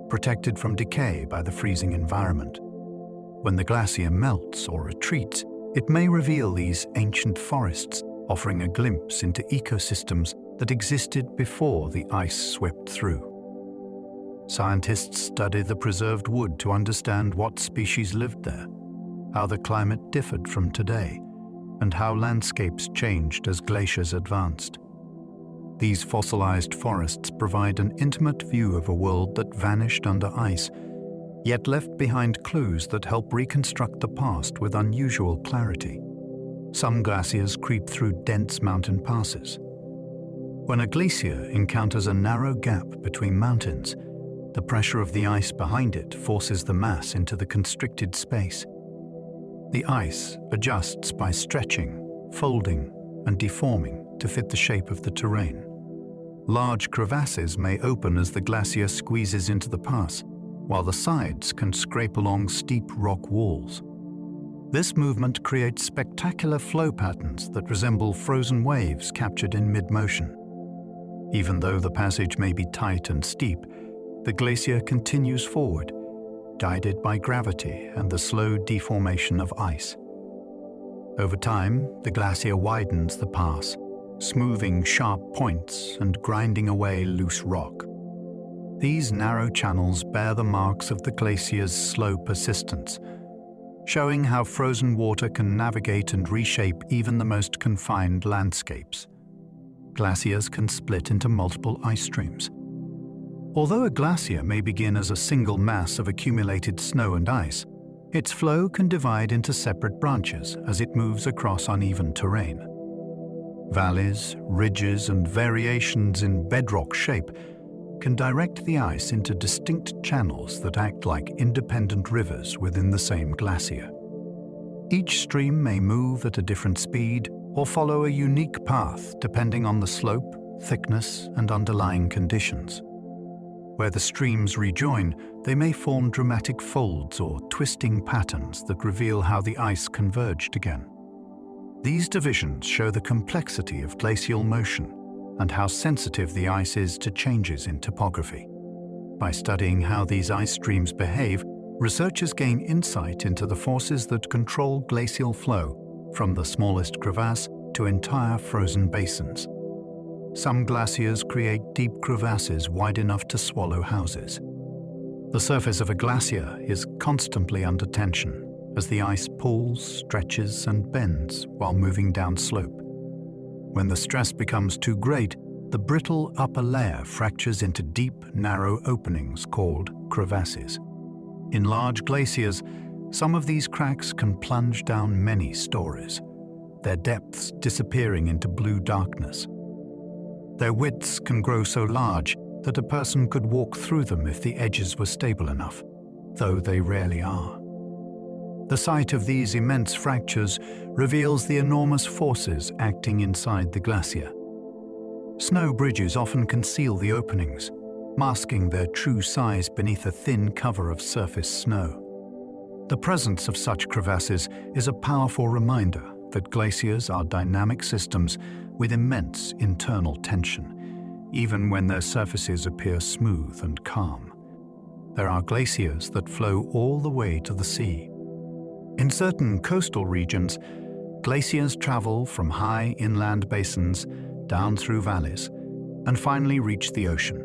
protected from decay by the freezing environment. When the glacier melts or retreats, it may reveal these ancient forests, offering a glimpse into ecosystems that existed before the ice swept through. Scientists study the preserved wood to understand what species lived there, how the climate differed from today, and how landscapes changed as glaciers advanced. These fossilized forests provide an intimate view of a world that vanished under ice, yet left behind clues that help reconstruct the past with unusual clarity. Some glaciers creep through dense mountain passes. When a glacier encounters a narrow gap between mountains, the pressure of the ice behind it forces the mass into the constricted space. The ice adjusts by stretching, folding, and deforming to fit the shape of the terrain. Large crevasses may open as the glacier squeezes into the pass, while the sides can scrape along steep rock walls. This movement creates spectacular flow patterns that resemble frozen waves captured in mid-motion. Even though the passage may be tight and steep, the glacier continues forward, guided by gravity and the slow deformation of ice. Over time, the glacier widens the pass, smoothing sharp points and grinding away loose rock. These narrow channels bear the marks of the glacier's slow persistence, showing how frozen water can navigate and reshape even the most confined landscapes. Glaciers can split into multiple ice streams. Although a glacier may begin as a single mass of accumulated snow and ice, its flow can divide into separate branches as it moves across uneven terrain. Valleys, ridges, and variations in bedrock shape can direct the ice into distinct channels that act like independent rivers within the same glacier. Each stream may move at a different speed or follow a unique path depending on the slope, thickness, and underlying conditions. Where the streams rejoin, they may form dramatic folds or twisting patterns that reveal how the ice converged again. These divisions show the complexity of glacial motion and how sensitive the ice is to changes in topography. By studying how these ice streams behave, researchers gain insight into the forces that control glacial flow, from the smallest crevasse to entire frozen basins. Some glaciers create deep crevasses wide enough to swallow houses. The surface of a glacier is constantly under tension as the ice pulls, stretches, and bends while moving down slope. When the stress becomes too great, the brittle upper layer fractures into deep, narrow openings called crevasses. In large glaciers, some of these cracks can plunge down many stories, their depths disappearing into blue darkness. Their widths can grow so large that a person could walk through them if the edges were stable enough, though they rarely are. The sight of these immense fractures reveals the enormous forces acting inside the glacier. Snow bridges often conceal the openings, masking their true size beneath a thin cover of surface snow. The presence of such crevasses is a powerful reminder that glaciers are dynamic systems with immense internal tension, even when their surfaces appear smooth and calm. There are glaciers that flow all the way to the sea. In certain coastal regions, glaciers travel from high inland basins down through valleys and finally reach the ocean.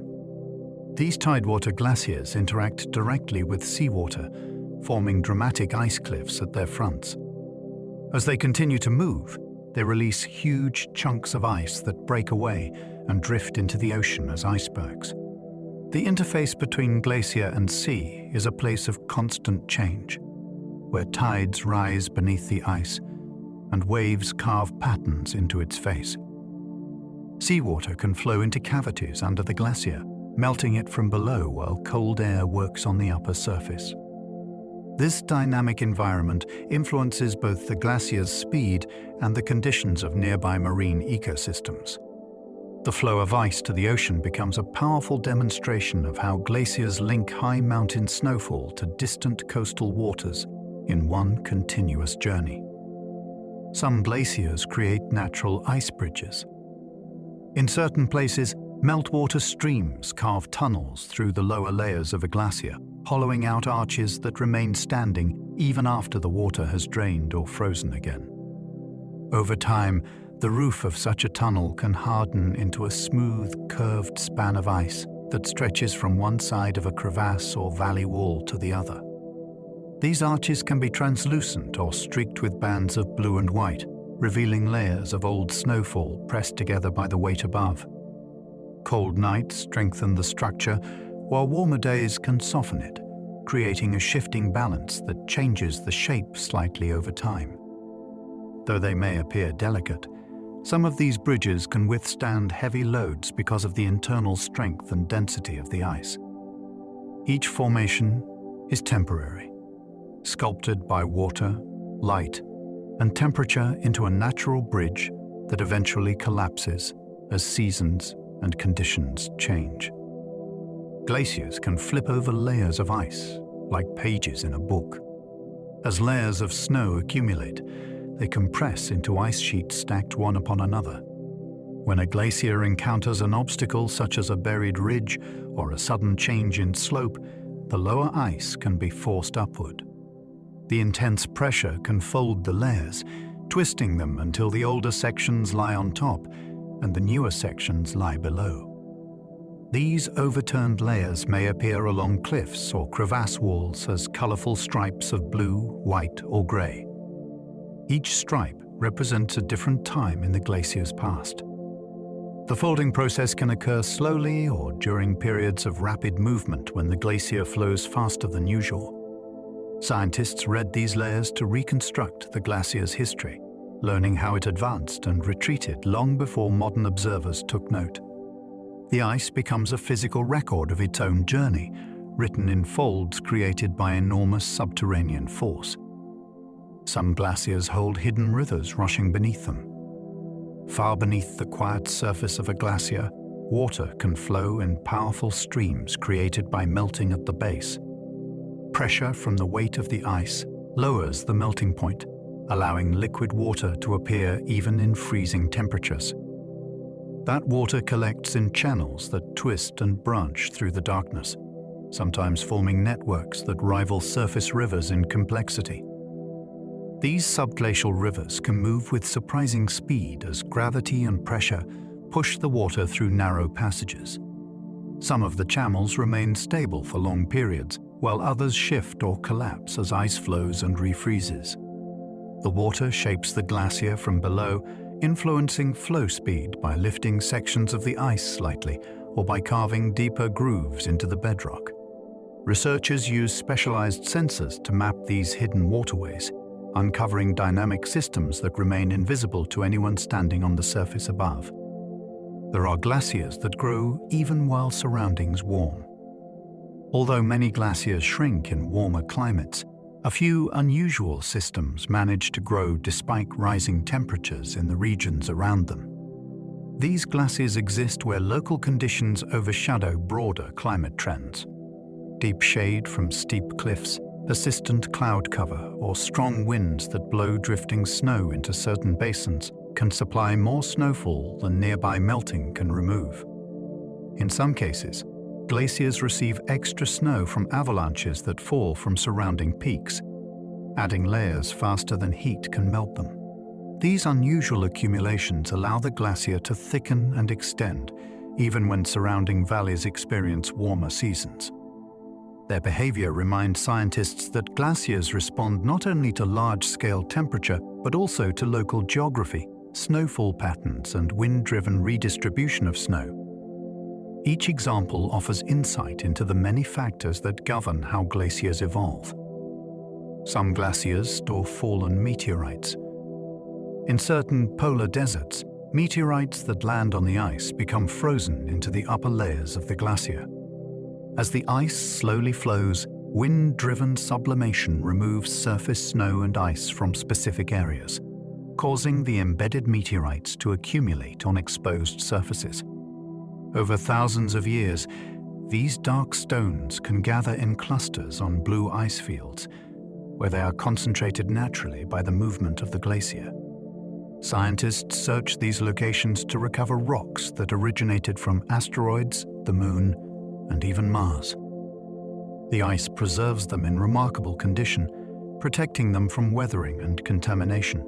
These tidewater glaciers interact directly with seawater, forming dramatic ice cliffs at their fronts. As they continue to move, they release huge chunks of ice that break away and drift into the ocean as icebergs. The interface between glacier and sea is a place of constant change, where tides rise beneath the ice and waves carve patterns into its face. Seawater can flow into cavities under the glacier, melting it from below while cold air works on the upper surface. This dynamic environment influences both the glacier's speed and the conditions of nearby marine ecosystems. The flow of ice to the ocean becomes a powerful demonstration of how glaciers link high mountain snowfall to distant coastal waters in one continuous journey. Some glaciers create natural ice bridges. In certain places, meltwater streams carve tunnels through the lower layers of a glacier, hollowing out arches that remain standing even after the water has drained or frozen again. Over time, the roof of such a tunnel can harden into a smooth, curved span of ice that stretches from one side of a crevasse or valley wall to the other. These arches can be translucent or streaked with bands of blue and white, revealing layers of old snowfall pressed together by the weight above. Cold nights strengthen the structure, while warmer days can soften it, creating a shifting balance that changes the shape slightly over time. Though they may appear delicate, some of these bridges can withstand heavy loads because of the internal strength and density of the ice. Each formation is temporary, sculpted by water, light, and temperature into a natural bridge that eventually collapses as seasons and conditions change. Glaciers can flip over layers of ice, like pages in a book. As layers of snow accumulate, they compress into ice sheets stacked one upon another. When a glacier encounters an obstacle such as a buried ridge or a sudden change in slope, the lower ice can be forced upward. The intense pressure can fold the layers, twisting them until the older sections lie on top and the newer sections lie below. These overturned layers may appear along cliffs or crevasse walls as colorful stripes of blue, white, or gray. Each stripe represents a different time in the glacier's past. The folding process can occur slowly or during periods of rapid movement when the glacier flows faster than usual. Scientists read these layers to reconstruct the glacier's history, learning how it advanced and retreated long before modern observers took note. The ice becomes a physical record of its own journey, written in folds created by enormous subterranean force. Some glaciers hold hidden rivers rushing beneath them. Far beneath the quiet surface of a glacier, water can flow in powerful streams created by melting at the base. Pressure from the weight of the ice lowers the melting point, allowing liquid water to appear even in freezing temperatures. That water collects in channels that twist and branch through the darkness, sometimes forming networks that rival surface rivers in complexity. These subglacial rivers can move with surprising speed as gravity and pressure push the water through narrow passages. Some of the channels remain stable for long periods, while others shift or collapse as ice flows and refreezes. The water shapes the glacier from below, influencing flow speed by lifting sections of the ice slightly or by carving deeper grooves into the bedrock. Researchers use specialized sensors to map these hidden waterways, uncovering dynamic systems that remain invisible to anyone standing on the surface above. There are glaciers that grow even while surroundings warm. Although many glaciers shrink in warmer climates, a few unusual systems manage to grow despite rising temperatures in the regions around them. These glaciers exist where local conditions overshadow broader climate trends. Deep shade from steep cliffs, persistent cloud cover, or strong winds that blow drifting snow into certain basins can supply more snowfall than nearby melting can remove. In some cases, glaciers receive extra snow from avalanches that fall from surrounding peaks, adding layers faster than heat can melt them. These unusual accumulations allow the glacier to thicken and extend, even when surrounding valleys experience warmer seasons. Their behavior reminds scientists that glaciers respond not only to large-scale temperature, but also to local geography, snowfall patterns, and wind-driven redistribution of snow. Each example offers insight into the many factors that govern how glaciers evolve. Some glaciers store fallen meteorites. In certain polar deserts, meteorites that land on the ice become frozen into the upper layers of the glacier. As the ice slowly flows, wind-driven sublimation removes surface snow and ice from specific areas, causing the embedded meteorites to accumulate on exposed surfaces. Over thousands of years, these dark stones can gather in clusters on blue ice fields, where they are concentrated naturally by the movement of the glacier. Scientists search these locations to recover rocks that originated from asteroids, the Moon, and even Mars. The ice preserves them in remarkable condition, protecting them from weathering and contamination.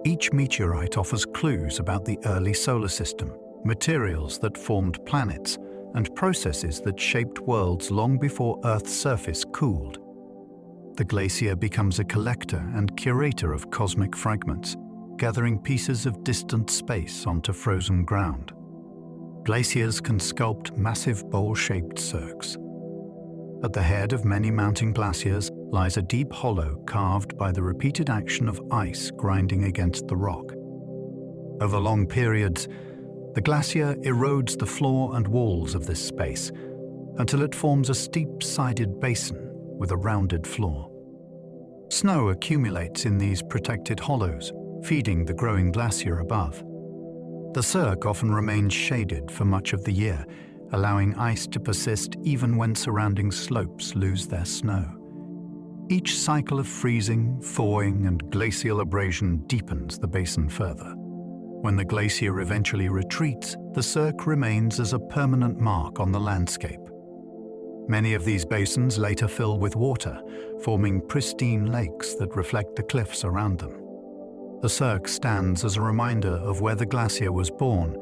Each meteorite offers clues about the early solar system, materials that formed planets, and processes that shaped worlds long before Earth's surface cooled. The glacier becomes a collector and curator of cosmic fragments, gathering pieces of distant space onto frozen ground. Glaciers can sculpt massive bowl-shaped cirques. At the head of many mountain glaciers lies a deep hollow carved by the repeated action of ice grinding against the rock. Over long periods, the glacier erodes the floor and walls of this space until it forms a steep-sided basin with a rounded floor. Snow accumulates in these protected hollows, feeding the growing glacier above. The cirque often remains shaded for much of the year, allowing ice to persist even when surrounding slopes lose their snow. Each cycle of freezing, thawing, and glacial abrasion deepens the basin further. When the glacier eventually retreats, the cirque remains as a permanent mark on the landscape. Many of these basins later fill with water, forming pristine lakes that reflect the cliffs around them. The cirque stands as a reminder of where the glacier was born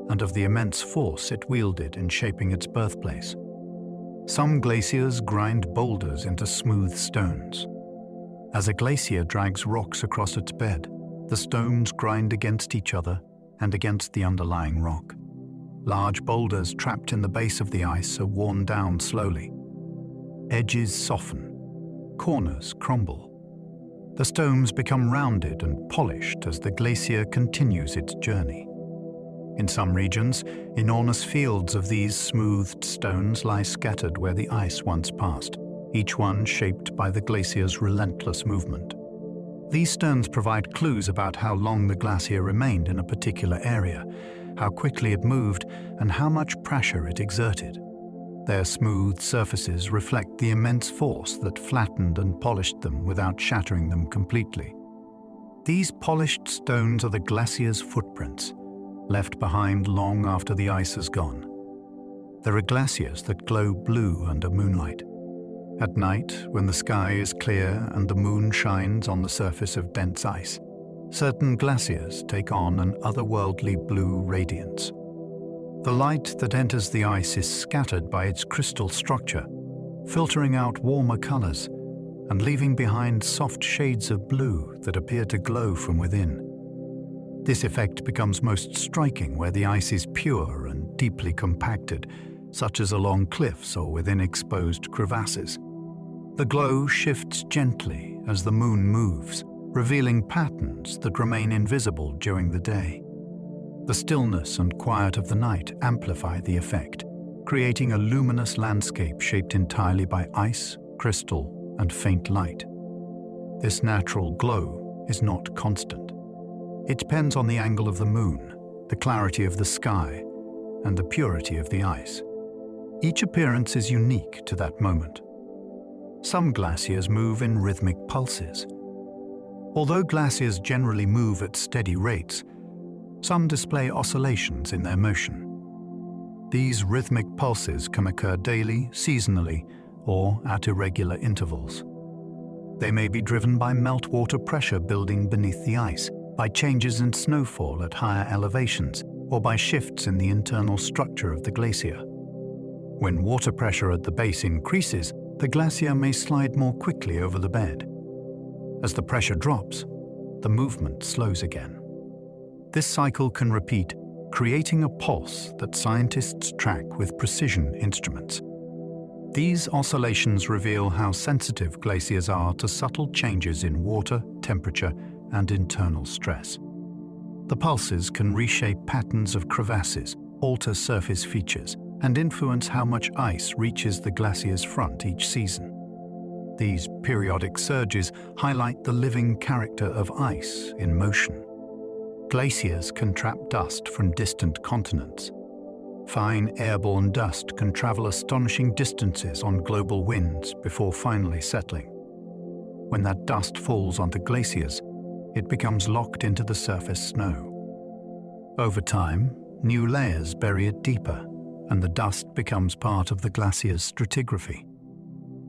and of the immense force it wielded in shaping its birthplace. Some glaciers grind boulders into smooth stones. As a glacier drags rocks across its bed, the stones grind against each other and against the underlying rock. Large boulders trapped in the base of the ice are worn down slowly. Edges soften, corners crumble. The stones become rounded and polished as the glacier continues its journey. In some regions, enormous fields of these smoothed stones lie scattered where the ice once passed, each one shaped by the glacier's relentless movement. These stones provide clues about how long the glacier remained in a particular area, how quickly it moved, and how much pressure it exerted. Their smooth surfaces reflect the immense force that flattened and polished them without shattering them completely. These polished stones are the glacier's footprints, left behind long after the ice has gone. There are glaciers that glow blue under moonlight. At night, when the sky is clear and the moon shines on the surface of dense ice, certain glaciers take on an otherworldly blue radiance. The light that enters the ice is scattered by its crystal structure, filtering out warmer colors and leaving behind soft shades of blue that appear to glow from within. This effect becomes most striking where the ice is pure and deeply compacted, such as along cliffs or within exposed crevasses. The glow shifts gently as the moon moves, revealing patterns that remain invisible during the day. The stillness and quiet of the night amplify the effect, creating a luminous landscape shaped entirely by ice, crystal, and faint light. This natural glow is not constant. It depends on the angle of the moon, the clarity of the sky, and the purity of the ice. Each appearance is unique to that moment. Some glaciers move in rhythmic pulses. Although glaciers generally move at steady rates, some display oscillations in their motion. These rhythmic pulses can occur daily, seasonally, or at irregular intervals. They may be driven by meltwater pressure building beneath the ice, by changes in snowfall at higher elevations, or by shifts in the internal structure of the glacier. When water pressure at the base increases, the glacier may slide more quickly over the bed. As the pressure drops, the movement slows again. This cycle can repeat, creating a pulse that scientists track with precision instruments. These oscillations reveal how sensitive glaciers are to subtle changes in water, temperature, and internal stress. The pulses can reshape patterns of crevasses, alter surface features, and influence how much ice reaches the glacier's front each season. These periodic surges highlight the living character of ice in motion. Glaciers can trap dust from distant continents. Fine airborne dust can travel astonishing distances on global winds before finally settling. When that dust falls onto glaciers, it becomes locked into the surface snow. Over time, new layers bury it deeper, and the dust becomes part of the glacier's stratigraphy.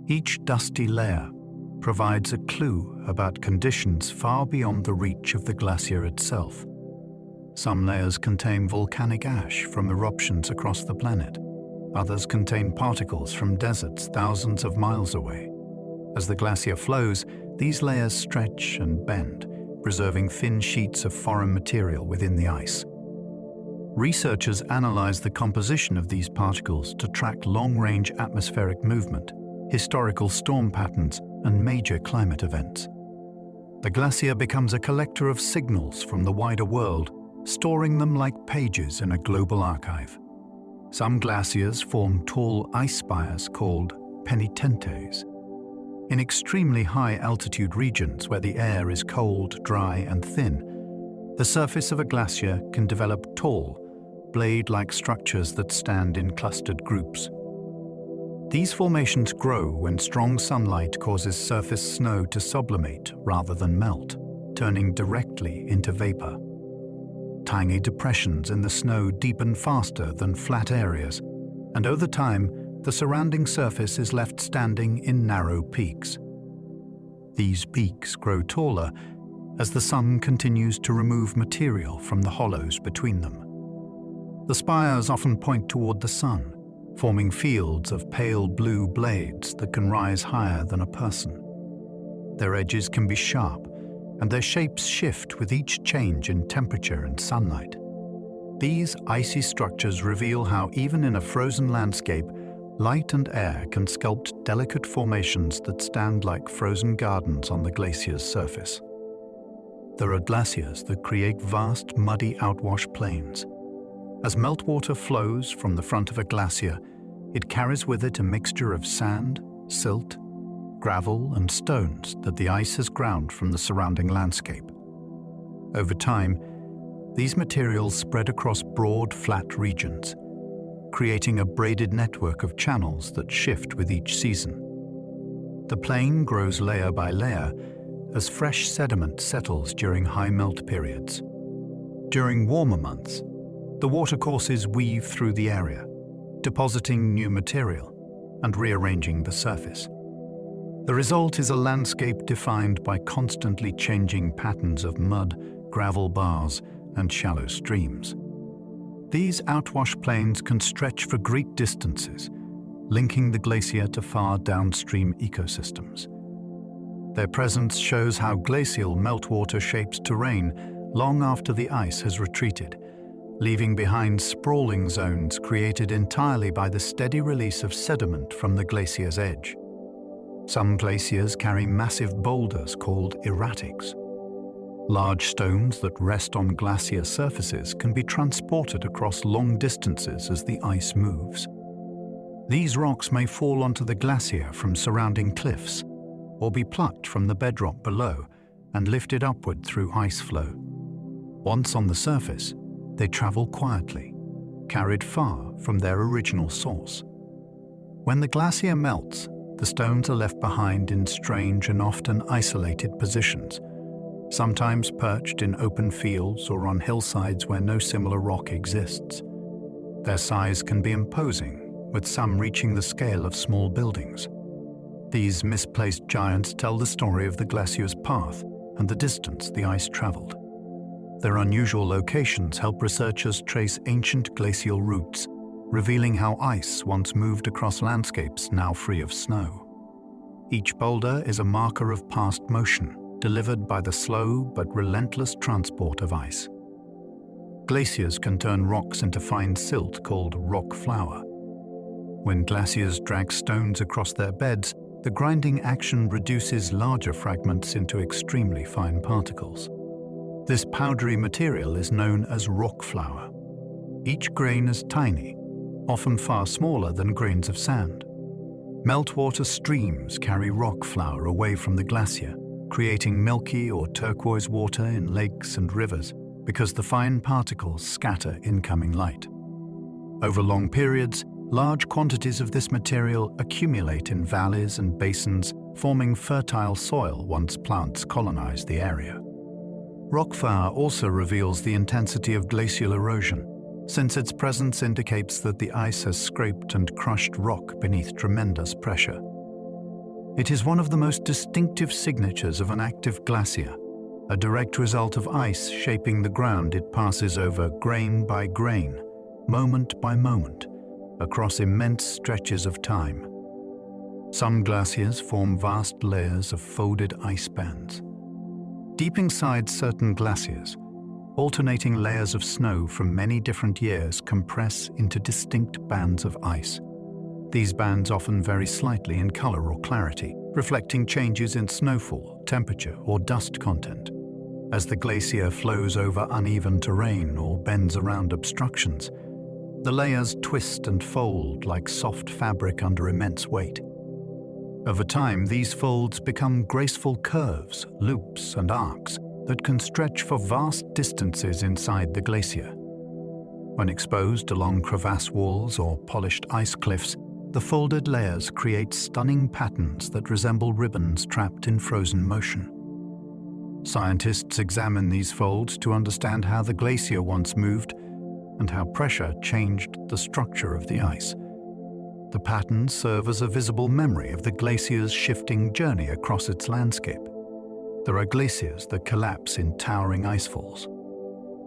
Each dusty layer provides a clue about conditions far beyond the reach of the glacier itself. Some layers contain volcanic ash from eruptions across the planet. Others contain particles from deserts thousands of miles away. As the glacier flows, these layers stretch and bend, preserving thin sheets of foreign material within the ice. Researchers analyze the composition of these particles to track long-range atmospheric movement, historical storm patterns, and major climate events. The glacier becomes a collector of signals from the wider world, storing them like pages in a global archive. Some glaciers form tall ice spires called penitentes. In extremely high-altitude regions where the air is cold, dry, and thin, the surface of a glacier can develop tall, blade-like structures that stand in clustered groups. These formations grow when strong sunlight causes surface snow to sublimate rather than melt, turning directly into vapor. Tiny depressions in the snow deepen faster than flat areas, and over time, the surrounding surface is left standing in narrow peaks. These peaks grow taller as the sun continues to remove material from the hollows between them. The spires often point toward the sun, forming fields of pale blue blades that can rise higher than a person. Their edges can be sharp, and their shapes shift with each change in temperature and sunlight. These icy structures reveal how even in a frozen landscape, light and air can sculpt delicate formations that stand like frozen gardens on the glacier's surface. There are glaciers that create vast, muddy outwash plains. As meltwater flows from the front of a glacier, it carries with it a mixture of sand, silt, gravel, and stones that the ice has ground from the surrounding landscape. Over time, these materials spread across broad, flat regions, creating a braided network of channels that shift with each season. The plain grows layer by layer as fresh sediment settles during high melt periods. During warmer months, the watercourses weave through the area, depositing new material and rearranging the surface. The result is a landscape defined by constantly changing patterns of mud, gravel bars, and shallow streams. These outwash plains can stretch for great distances, linking the glacier to far downstream ecosystems. Their presence shows how glacial meltwater shapes terrain long after the ice has retreated, leaving behind sprawling zones created entirely by the steady release of sediment from the glacier's edge. Some glaciers carry massive boulders called erratics. Large stones that rest on glacier surfaces can be transported across long distances as the ice moves. These rocks may fall onto the glacier from surrounding cliffs, or be plucked from the bedrock below and lifted upward through ice flow. Once on the surface, they travel quietly, carried far from their original source. When the glacier melts, the stones are left behind in strange and often isolated positions, sometimes perched in open fields or on hillsides where no similar rock exists. Their size can be imposing, with some reaching the scale of small buildings. These misplaced giants tell the story of the glacier's path and the distance the ice traveled. Their unusual locations help researchers trace ancient glacial routes, revealing how ice once moved across landscapes now free of snow. Each boulder is a marker of past motion, delivered by the slow but relentless transport of ice. Glaciers can turn rocks into fine silt called rock flour. When glaciers drag stones across their beds, the grinding action reduces larger fragments into extremely fine particles. This powdery material is known as rock flour. Each grain is tiny, often far smaller than grains of sand. Meltwater streams carry rock flour away from the glacier, creating milky or turquoise water in lakes and rivers because the fine particles scatter incoming light. Over long periods, large quantities of this material accumulate in valleys and basins, forming fertile soil once plants colonize the area. Rock flour also reveals the intensity of glacial erosion, since its presence indicates that the ice has scraped and crushed rock beneath tremendous pressure. It is one of the most distinctive signatures of an active glacier, a direct result of ice shaping the ground it passes over grain by grain, moment by moment, across immense stretches of time. Some glaciers form vast layers of folded ice bands. Deep inside certain glaciers, alternating layers of snow from many different years compress into distinct bands of ice. These bands often vary slightly in color or clarity, reflecting changes in snowfall, temperature, or dust content. As the glacier flows over uneven terrain or bends around obstructions, the layers twist and fold like soft fabric under immense weight. Over time, these folds become graceful curves, loops, and arcs that can stretch for vast distances inside the glacier. When exposed along crevasse walls or polished ice cliffs, the folded layers create stunning patterns that resemble ribbons trapped in frozen motion. Scientists examine these folds to understand how the glacier once moved and how pressure changed the structure of the ice. The patterns serve as a visible memory of the glacier's shifting journey across its landscape. There are glaciers that collapse in towering icefalls.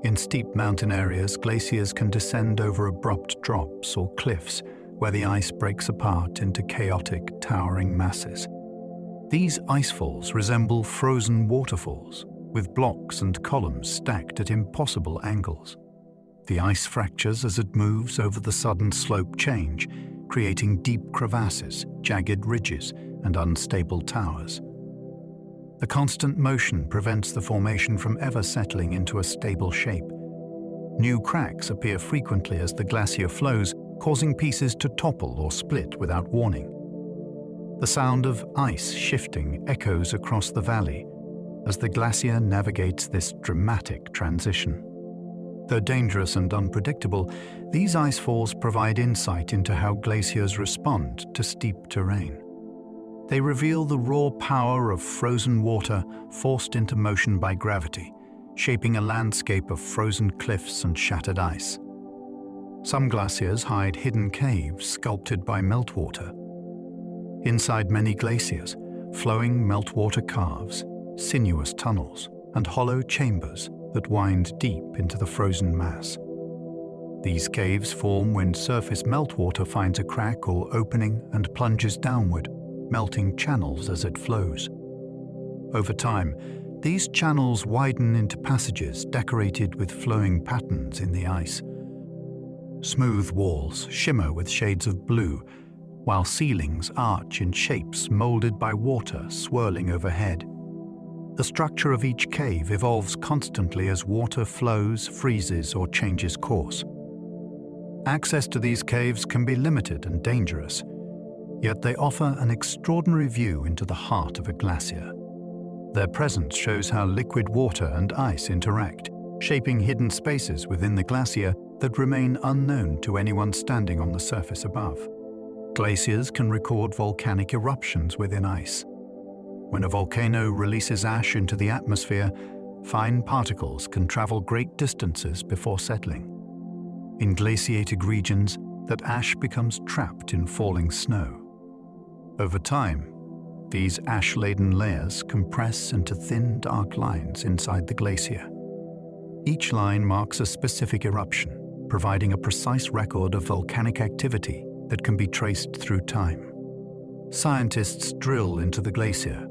In steep mountain areas, glaciers can descend over abrupt drops or cliffs where the ice breaks apart into chaotic, towering masses. These icefalls resemble frozen waterfalls, with blocks and columns stacked at impossible angles. The ice fractures as it moves over the sudden slope change, creating deep crevasses, jagged ridges, and unstable towers. The constant motion prevents the formation from ever settling into a stable shape. New cracks appear frequently as the glacier flows, causing pieces to topple or split without warning. The sound of ice shifting echoes across the valley as the glacier navigates this dramatic transition. Though dangerous and unpredictable, these icefalls provide insight into how glaciers respond to steep terrain. They reveal the raw power of frozen water forced into motion by gravity, shaping a landscape of frozen cliffs and shattered ice. Some glaciers hide hidden caves sculpted by meltwater. Inside many glaciers, flowing meltwater carves, sinuous tunnels, and hollow chambers that wind deep into the frozen mass. These caves form when surface meltwater finds a crack or opening and plunges downward, melting channels as it flows. Over time, these channels widen into passages decorated with flowing patterns in the ice. Smooth walls shimmer with shades of blue, while ceilings arch in shapes molded by water swirling overhead. The structure of each cave evolves constantly as water flows, freezes, or changes course. Access to these caves can be limited and dangerous, yet they offer an extraordinary view into the heart of a glacier. Their presence shows how liquid water and ice interact, shaping hidden spaces within the glacier that remain unknown to anyone standing on the surface above. Glaciers can record volcanic eruptions within ice. When a volcano releases ash into the atmosphere, fine particles can travel great distances before settling. In glaciated regions, that ash becomes trapped in falling snow. Over time, these ash-laden layers compress into thin, dark lines inside the glacier. Each line marks a specific eruption, providing a precise record of volcanic activity that can be traced through time. Scientists drill into the glacier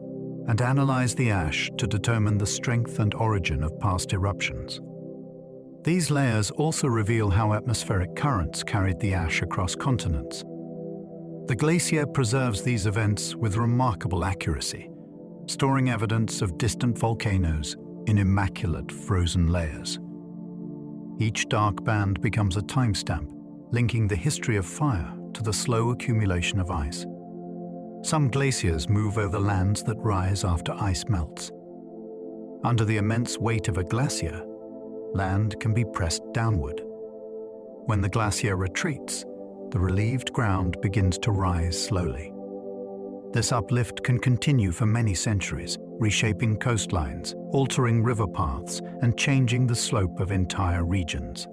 and analyze the ash to determine the strength and origin of past eruptions. These layers also reveal how atmospheric currents carried the ash across continents. The glacier preserves these events with remarkable accuracy, storing evidence of distant volcanoes in immaculate frozen layers. Each dark band becomes a timestamp, linking the history of fire to the slow accumulation of ice. Some glaciers move over lands that rise after ice melts. Under the immense weight of a glacier, land can be pressed downward. When the glacier retreats, the relieved ground begins to rise slowly. This uplift can continue for many centuries, reshaping coastlines, altering river paths, and changing the slope of entire regions.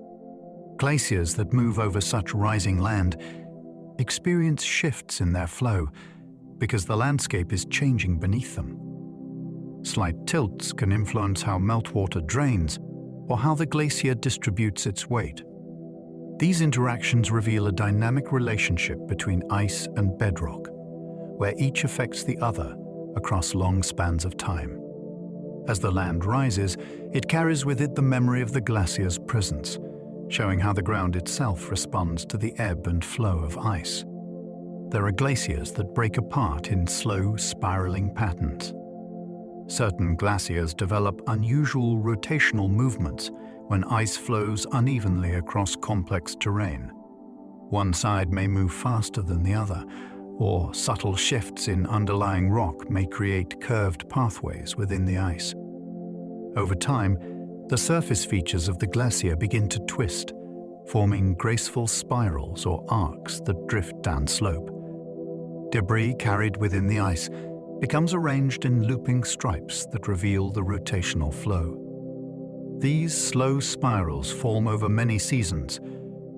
Glaciers that move over such rising land experience shifts in their flow because the landscape is changing beneath them. Slight tilts can influence how meltwater drains or how the glacier distributes its weight. These interactions reveal a dynamic relationship between ice and bedrock, where each affects the other across long spans of time. As the land rises, it carries with it the memory of the glacier's presence, showing how the ground itself responds to the ebb and flow of ice. There are glaciers that break apart in slow, spiraling patterns. Certain glaciers develop unusual rotational movements when ice flows unevenly across complex terrain. One side may move faster than the other, or subtle shifts in underlying rock may create curved pathways within the ice. Over time, the surface features of the glacier begin to twist, forming graceful spirals or arcs that drift down slope. Debris carried within the ice becomes arranged in looping stripes that reveal the rotational flow. These slow spirals form over many seasons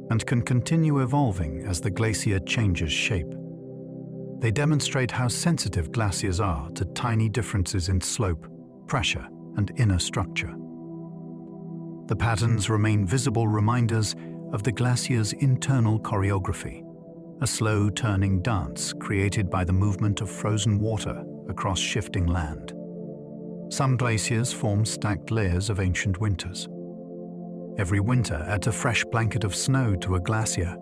and can continue evolving as the glacier changes shape. They demonstrate how sensitive glaciers are to tiny differences in slope, pressure, and inner structure. The patterns remain visible reminders of the glacier's internal choreography, a slow turning dance created by the movement of frozen water across shifting land. Some glaciers form stacked layers of ancient winters. Every winter adds a fresh blanket of snow to a glacier,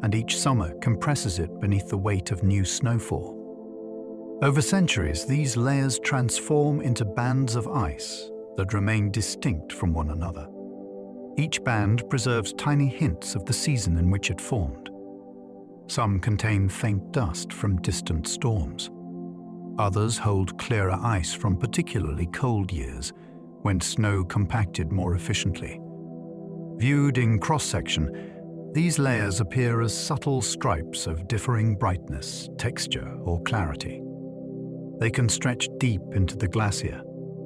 and each summer compresses it beneath the weight of new snowfall. Over centuries, these layers transform into bands of ice that remain distinct from one another. Each band preserves tiny hints of the season in which it formed. Some contain faint dust from distant storms. Others hold clearer ice from particularly cold years, when snow compacted more efficiently. Viewed in cross-section, these layers appear as subtle stripes of differing brightness, texture, or clarity. They can stretch deep into the glacier,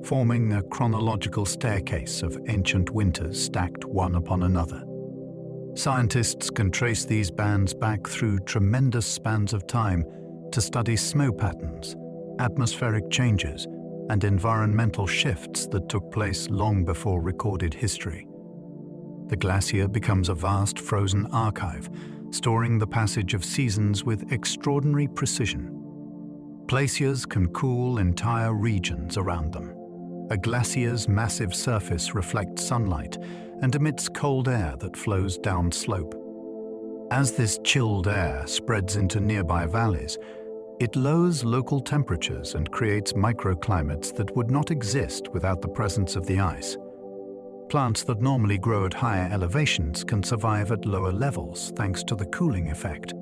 forming a chronological staircase of ancient winters stacked one upon another. Scientists can trace these bands back through tremendous spans of time to study snow patterns, atmospheric changes, and environmental shifts that took place long before recorded history. The glacier becomes a vast frozen archive, storing the passage of seasons with extraordinary precision. Glaciers can cool entire regions around them. A glacier's massive surface reflects sunlight and emits cold air that flows down slope. As this chilled air spreads into nearby valleys, It lowers local temperatures and creates microclimates that would not exist without the presence of the ice. Plants that normally grow at higher elevations can survive at lower levels thanks to the cooling effect.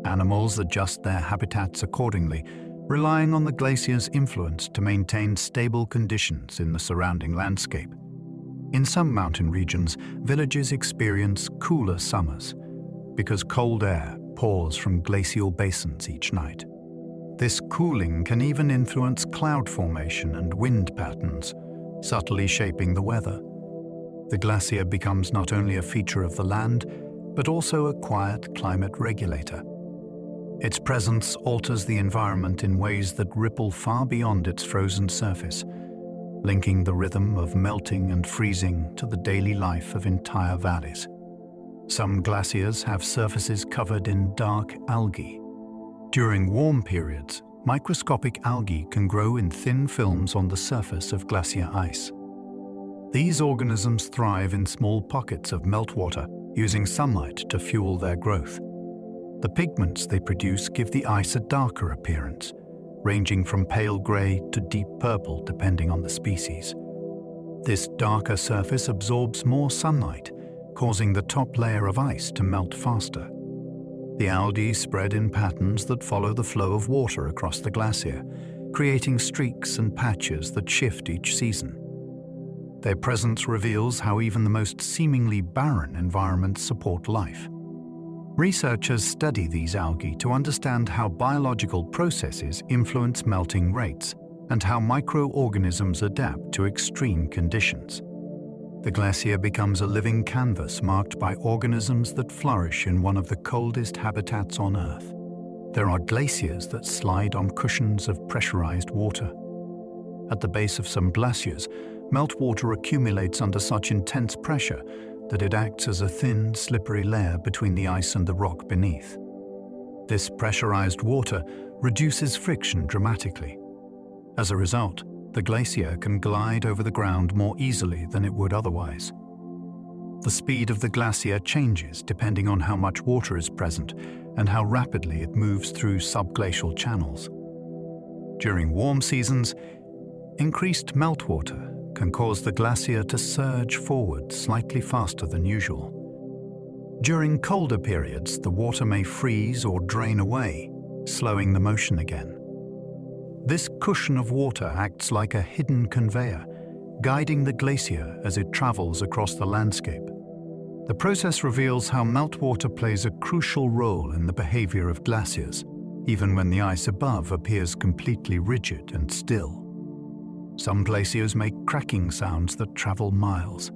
Animals adjust their habitats accordingly, relying on the glacier's influence to maintain stable conditions in the surrounding landscape. In some mountain regions, villages experience cooler summers because cold air pours from glacial basins each night. This cooling can even influence cloud formation and wind patterns, subtly shaping the weather. The glacier becomes not only a feature of the land, but also a quiet climate regulator. Its presence alters the environment in ways that ripple far beyond its frozen surface, linking the rhythm of melting and freezing to the daily life of entire valleys. Some glaciers have surfaces covered in dark algae. During warm periods, microscopic algae can grow in thin films on the surface of glacier ice. These organisms thrive in small pockets of meltwater, using sunlight to fuel their growth. The pigments they produce give the ice a darker appearance, ranging from pale grey to deep purple depending on the species. This darker surface absorbs more sunlight, causing the top layer of ice to melt faster. The algae spread in patterns that follow the flow of water across the glacier, creating streaks and patches that shift each season. Their presence reveals how even the most seemingly barren environments support life. Researchers study these algae to understand how biological processes influence melting rates and how microorganisms adapt to extreme conditions. The glacier becomes a living canvas marked by organisms that flourish in one of the coldest habitats on Earth. There are glaciers that slide on cushions of pressurized water. At the base of some glaciers, meltwater accumulates under such intense pressure that it acts as a thin, slippery layer between the ice and the rock beneath. This pressurized water reduces friction dramatically. As a result, the glacier can glide over the ground more easily than it would otherwise. The speed of the glacier changes depending on how much water is present and how rapidly it moves through subglacial channels. During warm seasons, increased meltwater can cause the glacier to surge forward slightly faster than usual. During colder periods, the water may freeze or drain away, slowing the motion again. This cushion of water acts like a hidden conveyor, guiding the glacier as it travels across the landscape. The process reveals how meltwater plays a crucial role in the behavior of glaciers, even when the ice above appears completely rigid and still. Some glaciers make cracking sounds that travel miles.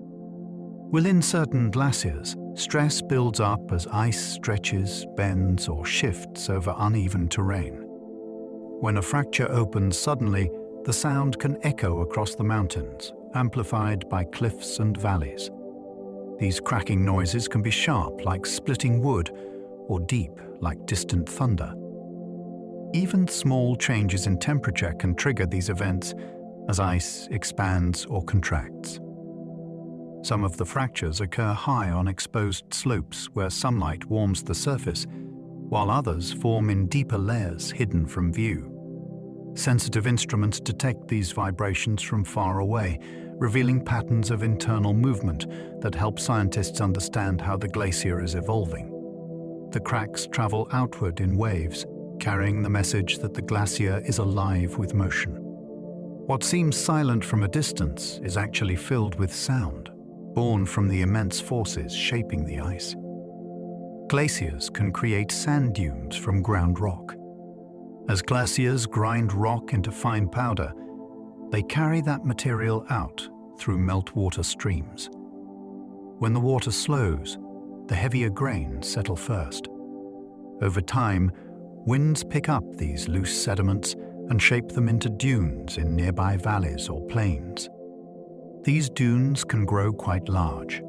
Within certain glaciers, stress builds up as ice stretches, bends, or shifts over uneven terrain. When a fracture opens suddenly, the sound can echo across the mountains, amplified by cliffs and valleys. These cracking noises can be sharp, like splitting wood, or deep, like distant thunder. Even small changes in temperature can trigger these events as ice expands or contracts. Some of the fractures occur high on exposed slopes where sunlight warms the surface, while others form in deeper layers hidden from view. Sensitive instruments detect these vibrations from far away, revealing patterns of internal movement that help scientists understand how the glacier is evolving. The cracks travel outward in waves, carrying the message that the glacier is alive with motion. What seems silent from a distance is actually filled with sound, born from the immense forces shaping the ice. Glaciers can create sand dunes from ground rock. As glaciers grind rock into fine powder, they carry that material out through meltwater streams. When the water slows, the heavier grains settle first. Over time, winds pick up these loose sediments and shape them into dunes in nearby valleys or plains. These dunes can grow quite large,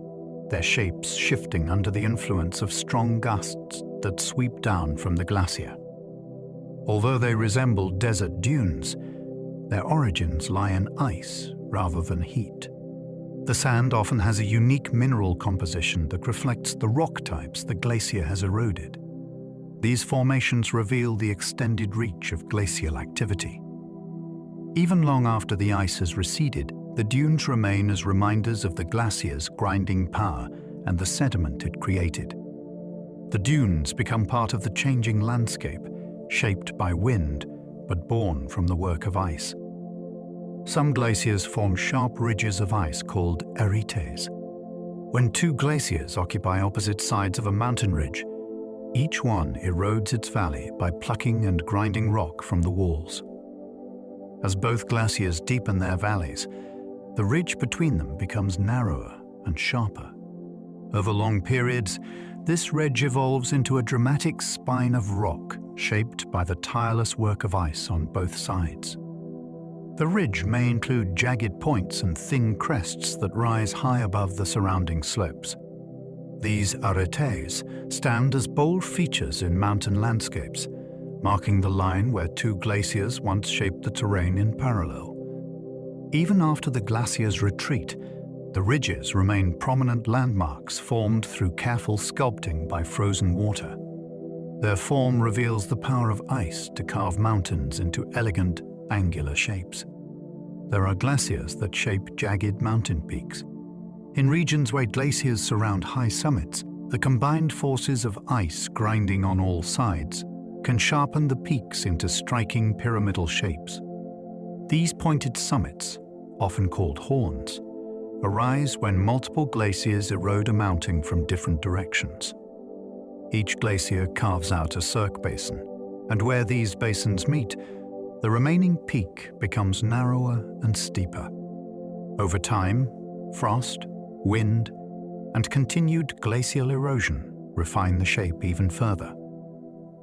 their shapes shifting under the influence of strong gusts that sweep down from the glacier. Although they resemble desert dunes, their origins lie in ice rather than heat. The sand often has a unique mineral composition that reflects the rock types the glacier has eroded. These formations reveal the extended reach of glacial activity. Even long after the ice has receded, the dunes remain as reminders of the glacier's grinding power and the sediment it created. The dunes become part of the changing landscape, shaped by wind, but born from the work of ice. Some glaciers form sharp ridges of ice called arites. When two glaciers occupy opposite sides of a mountain ridge, each one erodes its valley by plucking and grinding rock from the walls. As both glaciers deepen their valleys, the ridge between them becomes narrower and sharper. Over long periods, this ridge evolves into a dramatic spine of rock shaped by the tireless work of ice on both sides. The ridge may include jagged points and thin crests that rise high above the surrounding slopes. These arites stand as bold features in mountain landscapes, marking the line where two glaciers once shaped the terrain in parallel. Even after the glacier's retreat, the ridges remain prominent landmarks formed through careful sculpting by frozen water. Their form reveals the power of ice to carve mountains into elegant, angular shapes. There are glaciers that shape jagged mountain peaks. In regions where glaciers surround high summits, the combined forces of ice grinding on all sides can sharpen the peaks into striking pyramidal shapes. These pointed summits, often called horns, arise when multiple glaciers erode a mountain from different directions. Each glacier carves out a cirque basin, and where these basins meet, the remaining peak becomes narrower and steeper. Over time, frost, wind, and continued glacial erosion refine the shape even further.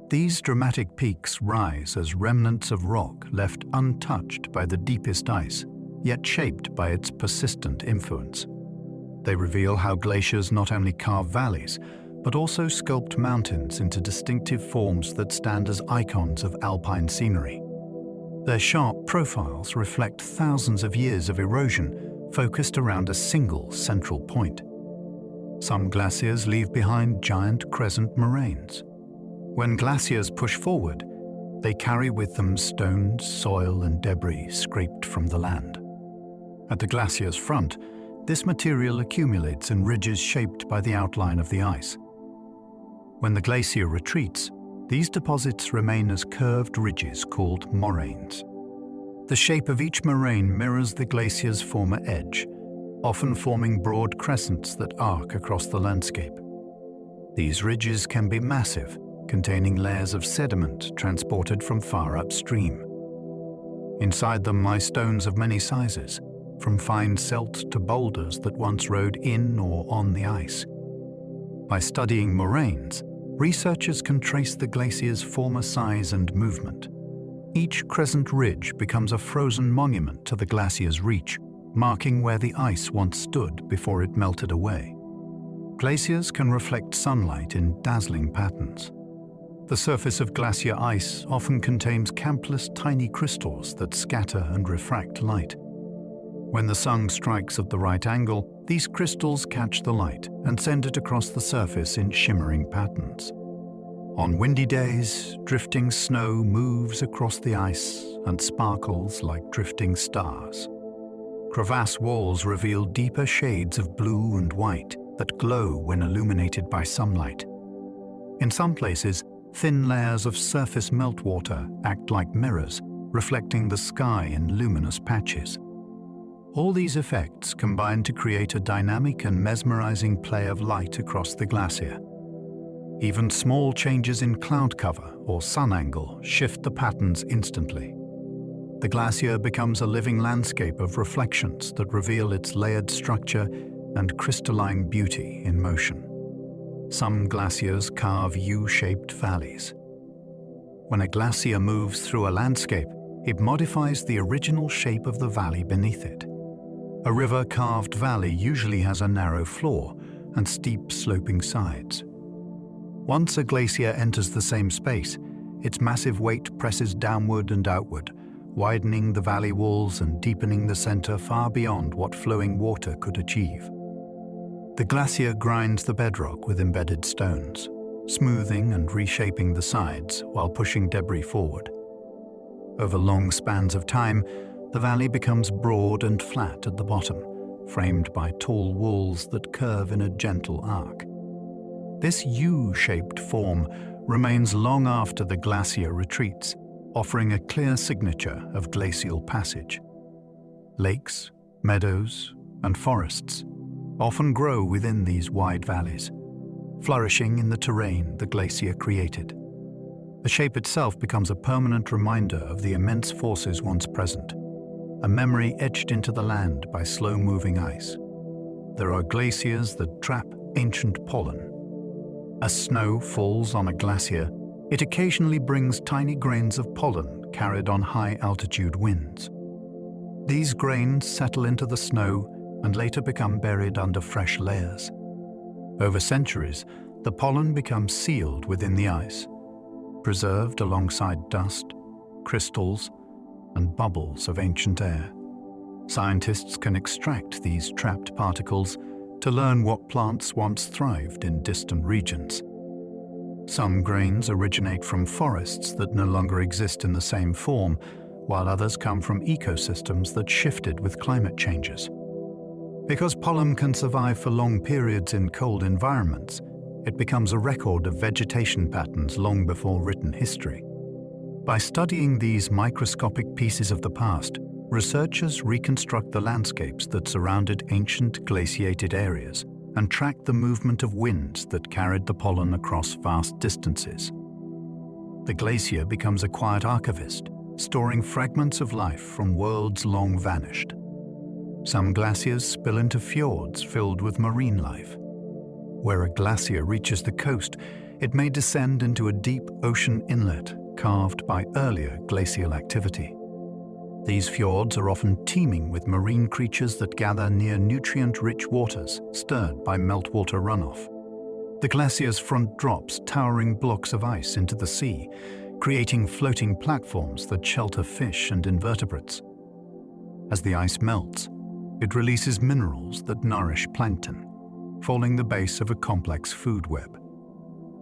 These dramatic peaks rise as remnants of rock left untouched by the deepest ice, yet shaped by its persistent influence. They reveal how glaciers not only carve valleys, but also sculpt mountains into distinctive forms that stand as icons of alpine scenery. Their sharp profiles reflect thousands of years of erosion focused around a single central point. Some glaciers leave behind giant crescent moraines. When glaciers push forward, they carry with them stones, soil, and debris scraped from the land. At the glacier's front, this material accumulates in ridges shaped by the outline of the ice. When the glacier retreats, these deposits remain as curved ridges called moraines. The shape of each moraine mirrors the glacier's former edge, often forming broad crescents that arc across the landscape. These ridges can be massive, containing layers of sediment transported from far upstream. Inside them lie stones of many sizes, from fine silt to boulders that once rode in or on the ice. By studying moraines, researchers can trace the glacier's former size and movement. Each crescent ridge becomes a frozen monument to the glacier's reach, marking where the ice once stood before it melted away. Glaciers can reflect sunlight in dazzling patterns. The surface of glacier ice often contains countless tiny crystals that scatter and refract light. When the sun strikes at the right angle, these crystals catch the light and send it across the surface in shimmering patterns. On windy days, drifting snow moves across the ice and sparkles like drifting stars. Crevasse walls reveal deeper shades of blue and white that glow when illuminated by sunlight. In some places, thin layers of surface meltwater act like mirrors, reflecting the sky in luminous patches. All these effects combine to create a dynamic and mesmerizing play of light across the glacier. Even small changes in cloud cover or sun angle shift the patterns instantly. The glacier becomes a living landscape of reflections that reveal its layered structure and crystalline beauty in motion. Some glaciers carve U-shaped valleys. When a glacier moves through a landscape, it modifies the original shape of the valley beneath it. A river-carved valley usually has a narrow floor and steep sloping sides. Once a glacier enters the same space, its massive weight presses downward and outward, widening the valley walls and deepening the center far beyond what flowing water could achieve. The glacier grinds the bedrock with embedded stones. smoothing and reshaping the sides while pushing debris forward. Over long spans of time, the valley becomes broad and flat at the bottom, framed by tall walls that curve in a gentle arc. This U-shaped form remains long after the glacier retreats, offering a clear signature of glacial passage. Lakes, meadows, and forests often grow within these wide valleys, flourishing in the terrain the glacier created. The shape itself becomes a permanent reminder of the immense forces once present, a memory etched into the land by slow-moving ice. There are glaciers that trap ancient pollen. As snow falls on a glacier, it occasionally brings tiny grains of pollen carried on high-altitude winds. These grains settle into the snow and later become buried under fresh layers. Over centuries, the pollen becomes sealed within the ice, preserved alongside dust, crystals, and bubbles of ancient air. Scientists can extract these trapped particles to learn what plants once thrived in distant regions. Some grains originate from forests that no longer exist in the same form, while others come from ecosystems that shifted with climate changes. Because pollen can survive for long periods in cold environments, it becomes a record of vegetation patterns long before written history. By studying these microscopic pieces of the past, researchers reconstruct the landscapes that surrounded ancient glaciated areas and track the movement of winds that carried the pollen across vast distances. The glacier becomes a quiet archivist, storing fragments of life from worlds long vanished. Some glaciers spill into fjords filled with marine life. Where a glacier reaches the coast, it may descend into a deep ocean inlet carved by earlier glacial activity. These fjords are often teeming with marine creatures that gather near nutrient-rich waters stirred by meltwater runoff. The glacier's front drops towering blocks of ice into the sea, creating floating platforms that shelter fish and invertebrates. As the ice melts, it releases minerals that nourish plankton, forming the base of a complex food web.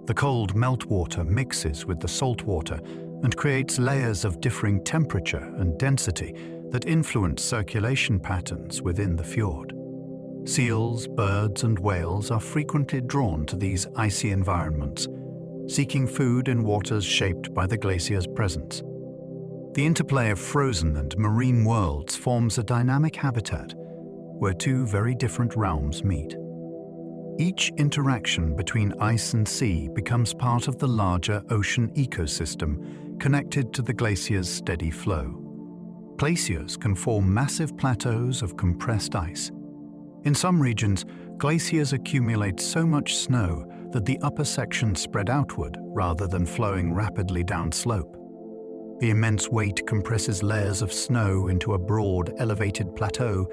The cold meltwater mixes with the salt water and creates layers of differing temperature and density that influence circulation patterns within the fjord. Seals, birds, and whales are frequently drawn to these icy environments, seeking food in waters shaped by the glacier's presence. The interplay of frozen and marine worlds forms a dynamic habitat where two very different realms meet. Each interaction between ice and sea becomes part of the larger ocean ecosystem connected to the glacier's steady flow. Glaciers can form massive plateaus of compressed ice. In some regions, glaciers accumulate so much snow that the upper sections spread outward rather than flowing rapidly downslope. The immense weight compresses layers of snow into a broad, elevated plateau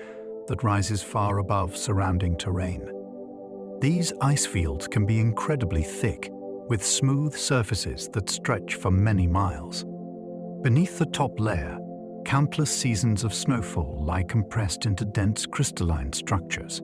that rises far above surrounding terrain. These ice fields can be incredibly thick, with smooth surfaces that stretch for many miles. Beneath the top layer, countless seasons of snowfall lie compressed into dense crystalline structures.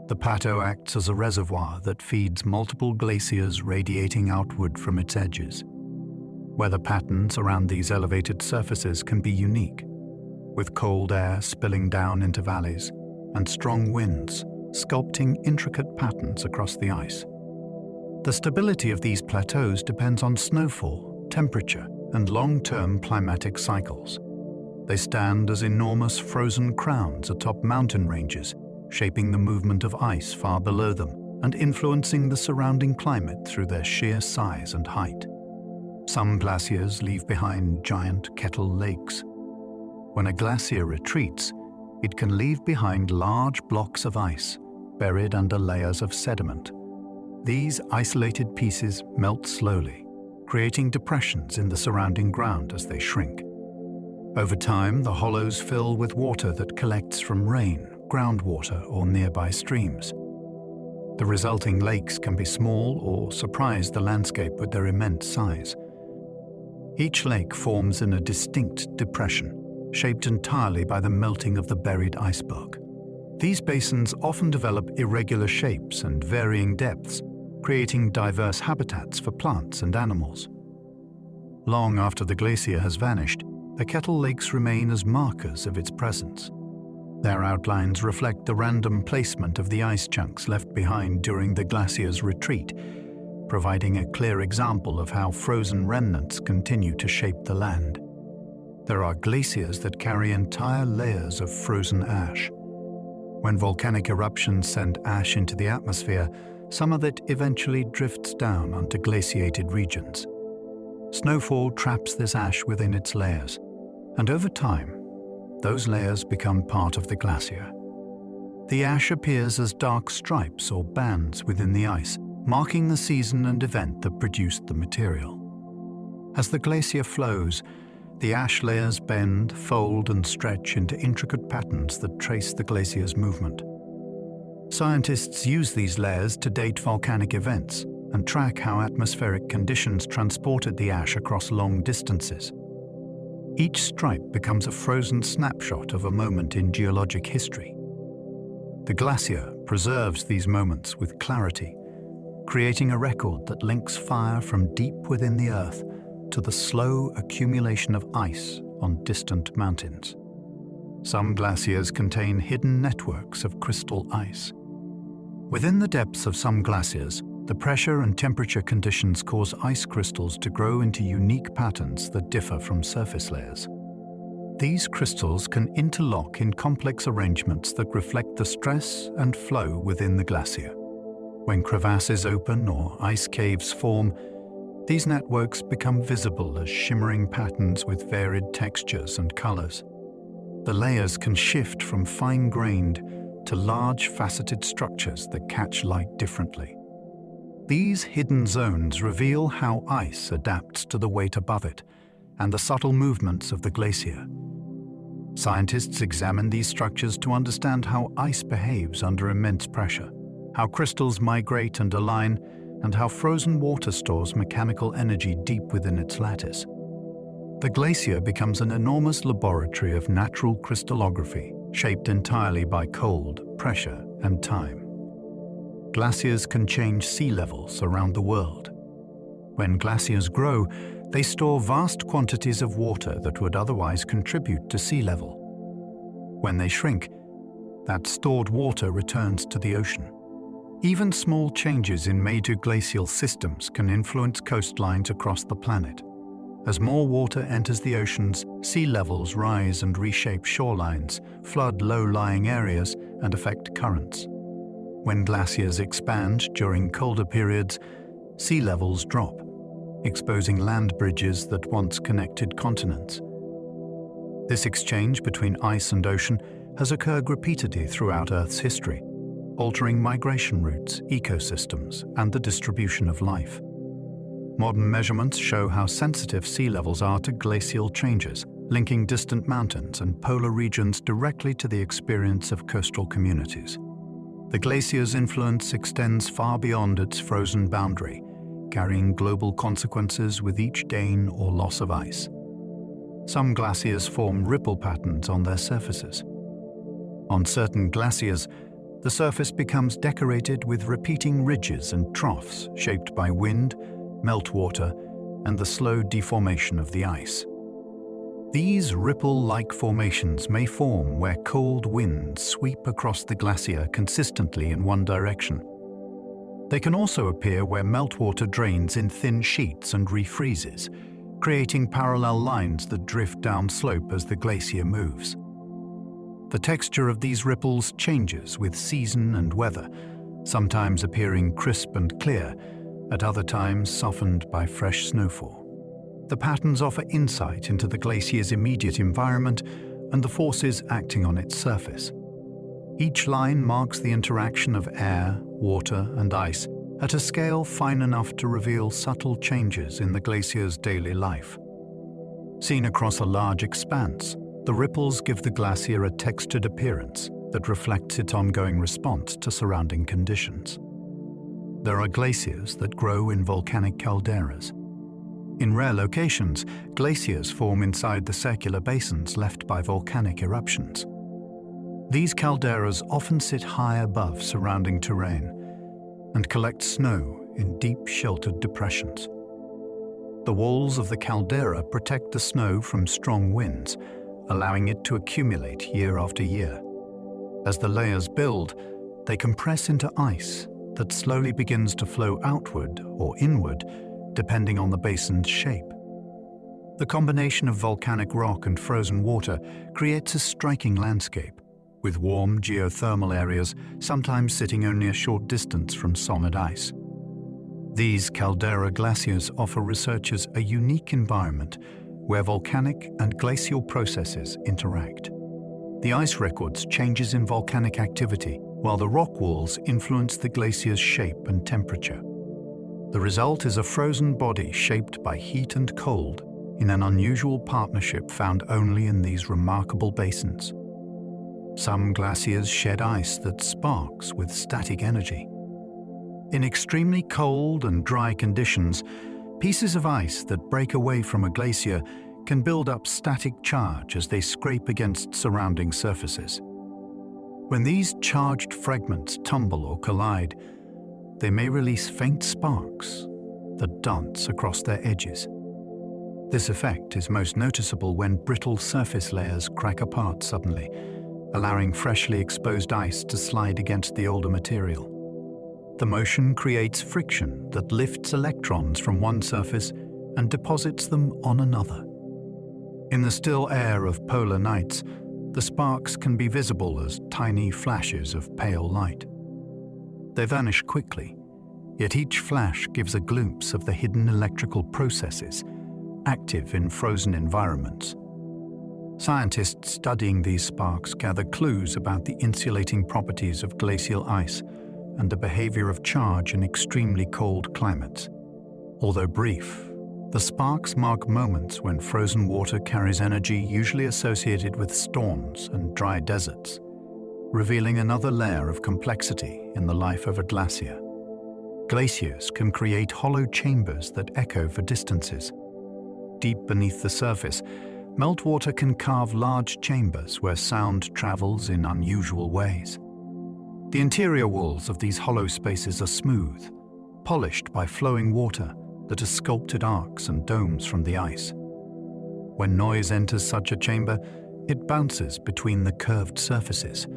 The plateau acts as a reservoir that feeds multiple glaciers radiating outward from its edges. Weather patterns around these elevated surfaces can be unique, with cold air spilling down into valleys and strong winds sculpting intricate patterns across the ice. The stability of these plateaus depends on snowfall, temperature, and long-term climatic cycles. They stand as enormous frozen crowns atop mountain ranges, shaping the movement of ice far below them and influencing the surrounding climate through their sheer size and height. Some glaciers leave behind giant kettle lakes. When a glacier retreats, it can leave behind large blocks of ice, buried under layers of sediment. These isolated pieces melt slowly, creating depressions in the surrounding ground as they shrink. Over time, the hollows fill with water that collects from rain, groundwater, or nearby streams. The resulting lakes can be small or surprise the landscape with their immense size. Each lake forms in a distinct depression, shaped entirely by the melting of the buried iceberg. These basins often develop irregular shapes and varying depths, creating diverse habitats for plants and animals. Long after the glacier has vanished, the kettle lakes remain as markers of its presence. Their outlines reflect the random placement of the ice chunks left behind during the glacier's retreat, providing a clear example of how frozen remnants continue to shape the land. There are glaciers that carry entire layers of frozen ash. When volcanic eruptions send ash into the atmosphere, some of it eventually drifts down onto glaciated regions. Snowfall traps this ash within its layers, and over time, those layers become part of the glacier. The ash appears as dark stripes or bands within the ice, marking the season and event that produced the material. As the glacier flows, the ash layers bend, fold, and stretch into intricate patterns that trace the glacier's movement. Scientists use these layers to date volcanic events and track how atmospheric conditions transported the ash across long distances. Each stripe becomes a frozen snapshot of a moment in geologic history. The glacier preserves these moments with clarity, creating a record that links fire from deep within the earth to the slow accumulation of ice on distant mountains. Some glaciers contain hidden networks of crystal ice. Within the depths of some glaciers, the pressure and temperature conditions cause ice crystals to grow into unique patterns that differ from surface layers. These crystals can interlock in complex arrangements that reflect the stress and flow within the glacier. When crevasses open or ice caves form, these networks become visible as shimmering patterns with varied textures and colors. The layers can shift from fine-grained to large faceted structures that catch light differently. These hidden zones reveal how ice adapts to the weight above it and the subtle movements of the glacier. Scientists examine these structures to understand how ice behaves under immense pressure, how crystals migrate and align, and how frozen water stores mechanical energy deep within its lattice. The glacier becomes an enormous laboratory of natural crystallography, shaped entirely by cold, pressure, and time. Glaciers can change sea levels around the world. When glaciers grow, they store vast quantities of water that would otherwise contribute to sea level. When they shrink, that stored water returns to the ocean. Even small changes in major glacial systems can influence coastlines across the planet. As more water enters the oceans, sea levels rise and reshape shorelines, flood low-lying areas, and affect currents. When glaciers expand during colder periods, sea levels drop, exposing land bridges that once connected continents. This exchange between ice and ocean has occurred repeatedly throughout Earth's history, altering migration routes, ecosystems, and the distribution of life. Modern measurements show how sensitive sea levels are to glacial changes, linking distant mountains and polar regions directly to the experience of coastal communities. The glacier's influence extends far beyond its frozen boundary, carrying global consequences with each gain or loss of ice. Some glaciers form ripple patterns on their surfaces. On certain glaciers, the surface becomes decorated with repeating ridges and troughs shaped by wind, meltwater, and the slow deformation of the ice. These ripple-like formations may form where cold winds sweep across the glacier consistently in one direction. They can also appear where meltwater drains in thin sheets and refreezes, creating parallel lines that drift down slope as the glacier moves. The texture of these ripples changes with season and weather, sometimes appearing crisp and clear, at other times softened by fresh snowfall. The patterns offer insight into the glacier's immediate environment and the forces acting on its surface. Each line marks the interaction of air, water, and ice at a scale fine enough to reveal subtle changes in the glacier's daily life. Seen across a large expanse, the ripples give the glacier a textured appearance that reflects its ongoing response to surrounding conditions. There are glaciers that grow in volcanic calderas. In rare locations, glaciers form inside the circular basins left by volcanic eruptions. These calderas often sit high above surrounding terrain and collect snow in deep sheltered depressions. The walls of the caldera protect the snow from strong winds, allowing it to accumulate year after year. As the layers build, they compress into ice that slowly begins to flow outward or inward, depending on the basin's shape. The combination of volcanic rock and frozen water creates a striking landscape, with warm geothermal areas sometimes sitting only a short distance from solid ice. These caldera glaciers offer researchers a unique environment where volcanic and glacial processes interact. The ice records changes in volcanic activity, while the rock walls influence the glacier's shape and temperature. The result is a frozen body shaped by heat and cold in an unusual partnership found only in these remarkable basins. Some glaciers shed ice that sparks with static energy. In extremely cold and dry conditions, pieces of ice that break away from a glacier can build up static charge as they scrape against surrounding surfaces. When these charged fragments tumble or collide, they may release faint sparks that dance across their edges. This effect is most noticeable when brittle surface layers crack apart suddenly, allowing freshly exposed ice to slide against the older material. The motion creates friction that lifts electrons from one surface and deposits them on another. In the still air of polar nights, the sparks can be visible as tiny flashes of pale light. They vanish quickly, yet each flash gives a glimpse of the hidden electrical processes active in frozen environments. Scientists studying these sparks gather clues about the insulating properties of glacial ice and the behavior of charge in extremely cold climates. Although brief, the sparks mark moments when frozen water carries energy usually associated with storms and dry deserts, revealing another layer of complexity in the life of a glacier. Glaciers can create hollow chambers that echo for distances. Deep beneath the surface, meltwater can carve large chambers where sound travels in unusual ways. The interior walls of these hollow spaces are smooth, polished by flowing water that has sculpted arcs and domes from the ice. When noise enters such a chamber, it bounces between the curved surfaces,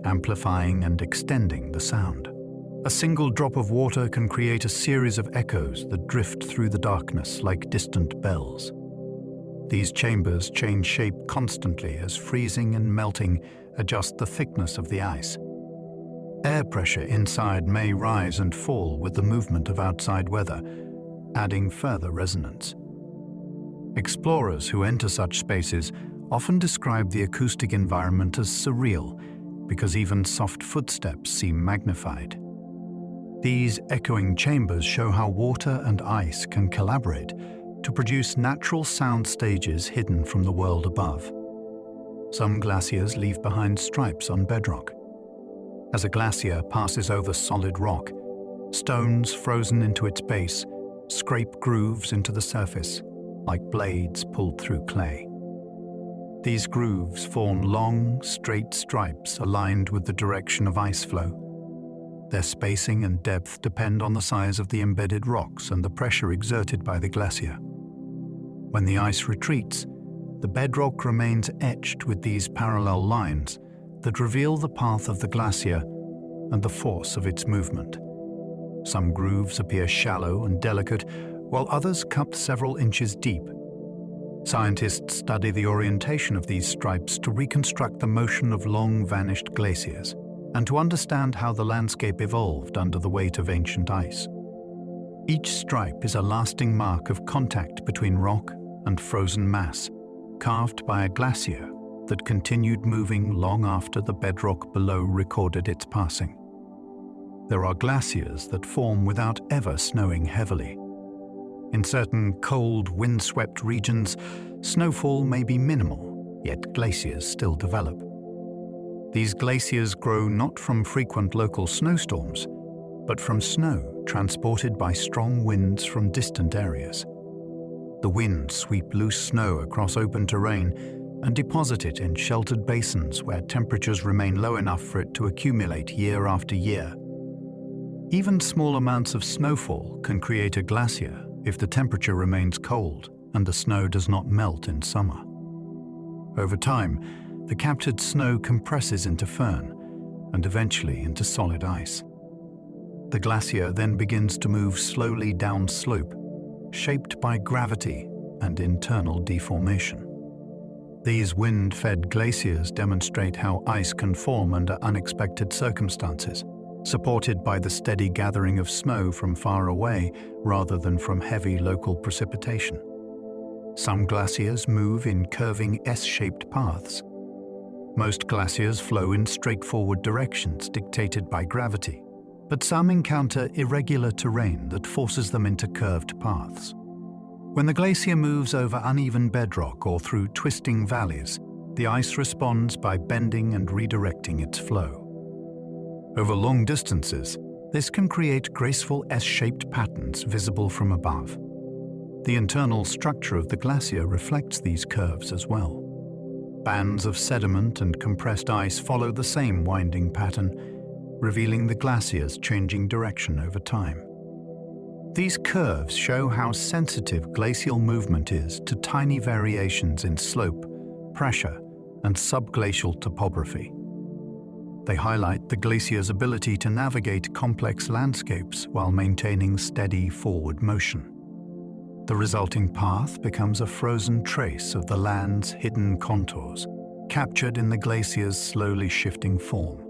amplifying and extending the sound. A single drop of water can create a series of echoes that drift through the darkness like distant bells. These chambers change shape constantly as freezing and melting adjust the thickness of the ice. Air pressure inside may rise and fall with the movement of outside weather, adding further resonance. Explorers who enter such spaces often describe the acoustic environment as surreal because even soft footsteps seem magnified. These echoing chambers show how water and ice can collaborate to produce natural sound stages hidden from the world above. Some glaciers leave behind stripes on bedrock. As a glacier passes over solid rock, stones frozen into its base scrape grooves into the surface, like blades pulled through clay. These grooves form long, straight stripes aligned with the direction of ice flow. Their spacing and depth depend on the size of the embedded rocks and the pressure exerted by the glacier. When the ice retreats, the bedrock remains etched with these parallel lines that reveal the path of the glacier and the force of its movement. Some grooves appear shallow and delicate, while others cut several inches deep. Scientists study the orientation of these stripes to reconstruct the motion of long-vanished glaciers and to understand how the landscape evolved under the weight of ancient ice. Each stripe is a lasting mark of contact between rock and frozen mass, carved by a glacier that continued moving long after the bedrock below recorded its passing. There are glaciers that form without ever snowing heavily. In certain cold, windswept regions, snowfall may be minimal, yet glaciers still develop. These glaciers grow not from frequent local snowstorms, but from snow transported by strong winds from distant areas. The winds sweep loose snow across open terrain and deposit it in sheltered basins where temperatures remain low enough for it to accumulate year after year. Even small amounts of snowfall can create a glacier if the temperature remains cold and the snow does not melt in summer. Over time, the captured snow compresses into firn and eventually into solid ice. The glacier then begins to move slowly downslope, shaped by gravity and internal deformation. These wind-fed glaciers demonstrate how ice can form under unexpected circumstances, supported by the steady gathering of snow from far away rather than from heavy local precipitation. Some glaciers move in curving S-shaped paths. Most glaciers flow in straightforward directions dictated by gravity, but some encounter irregular terrain that forces them into curved paths. When the glacier moves over uneven bedrock or through twisting valleys, the ice responds by bending and redirecting its flow. Over long distances, this can create graceful S-shaped patterns visible from above. The internal structure of the glacier reflects these curves as well. Bands of sediment and compressed ice follow the same winding pattern, revealing the glacier's changing direction over time. These curves show how sensitive glacial movement is to tiny variations in slope, pressure, and subglacial topography. They highlight the glacier's ability to navigate complex landscapes while maintaining steady forward motion. The resulting path becomes a frozen trace of the land's hidden contours, captured in the glacier's slowly shifting form.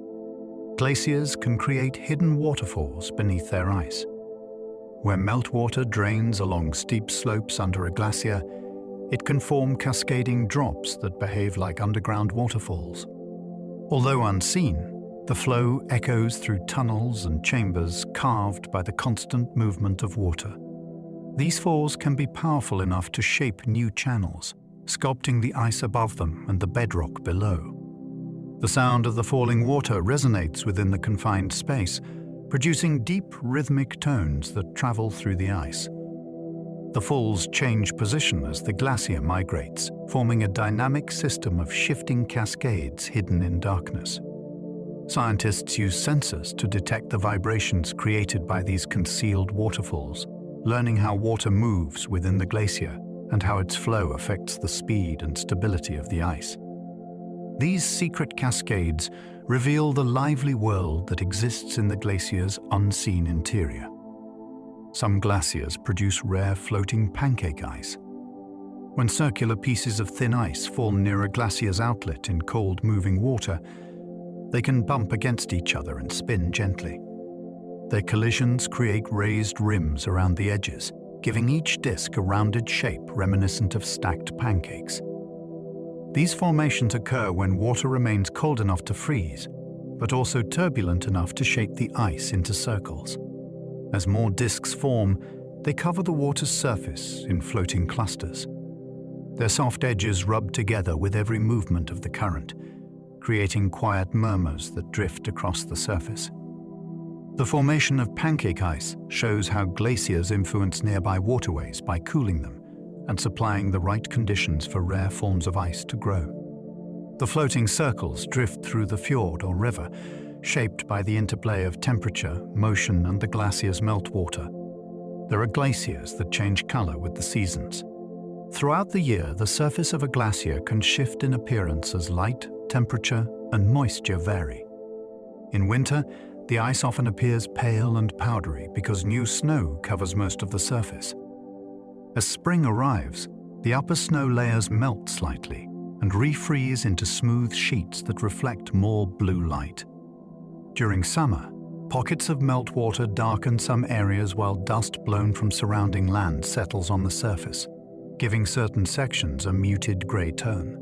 Glaciers can create hidden waterfalls beneath their ice. Where meltwater drains along steep slopes under a glacier, it can form cascading drops that behave like underground waterfalls. Although unseen, the flow echoes through tunnels and chambers carved by the constant movement of water. These falls can be powerful enough to shape new channels, sculpting the ice above them and the bedrock below. The sound of the falling water resonates within the confined space, producing deep rhythmic tones that travel through the ice. The falls change position as the glacier migrates, forming a dynamic system of shifting cascades hidden in darkness. Scientists use sensors to detect the vibrations created by these concealed waterfalls, learning how water moves within the glacier and how its flow affects the speed and stability of the ice. These secret cascades reveal the lively world that exists in the glacier's unseen interior. Some glaciers produce rare floating pancake ice. When circular pieces of thin ice fall near a glacier's outlet in cold moving water, they can bump against each other and spin gently. Their collisions create raised rims around the edges, giving each disc a rounded shape reminiscent of stacked pancakes. These formations occur when water remains cold enough to freeze, but also turbulent enough to shape the ice into circles. As more discs form, they cover the water's surface in floating clusters. Their soft edges rub together with every movement of the current, creating quiet murmurs that drift across the surface. The formation of pancake ice shows how glaciers influence nearby waterways by cooling them and supplying the right conditions for rare forms of ice to grow. The floating circles drift through the fjord or river, shaped by the interplay of temperature, motion, and the glacier's meltwater. There are glaciers that change color with the seasons. Throughout the year, the surface of a glacier can shift in appearance as light, temperature, and moisture vary. In winter, the ice often appears pale and powdery because new snow covers most of the surface. As spring arrives, the upper snow layers melt slightly and refreeze into smooth sheets that reflect more blue light. During summer, pockets of meltwater darken some areas while dust blown from surrounding land settles on the surface, giving certain sections a muted grey tone.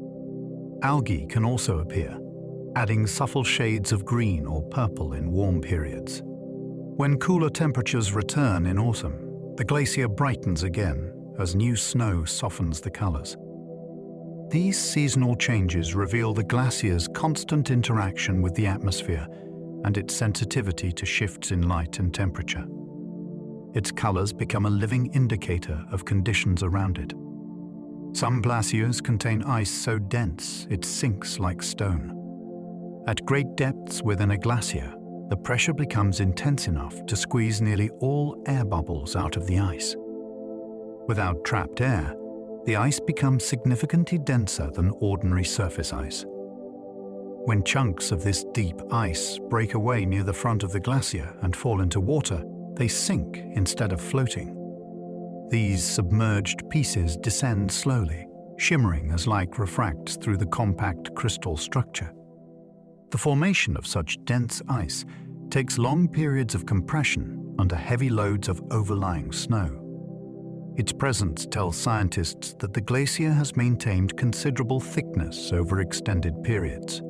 Algae can also appear, adding subtle shades of green or purple in warm periods. When cooler temperatures return in autumn, the glacier brightens again as new snow softens the colors. These seasonal changes reveal the glacier's constant interaction with the atmosphere and its sensitivity to shifts in light and temperature. Its colors become a living indicator of conditions around it. Some glaciers contain ice so dense it sinks like stone. At great depths within a glacier, the pressure becomes intense enough to squeeze nearly all air bubbles out of the ice. Without trapped air, the ice becomes significantly denser than ordinary surface ice. When chunks of this deep ice break away near the front of the glacier and fall into water, they sink instead of floating. These submerged pieces descend slowly, shimmering as light refracts through the compact crystal structure. The formation of such dense ice takes long periods of compression under heavy loads of overlying snow. Its presence tells scientists that the glacier has maintained considerable thickness over extended periods.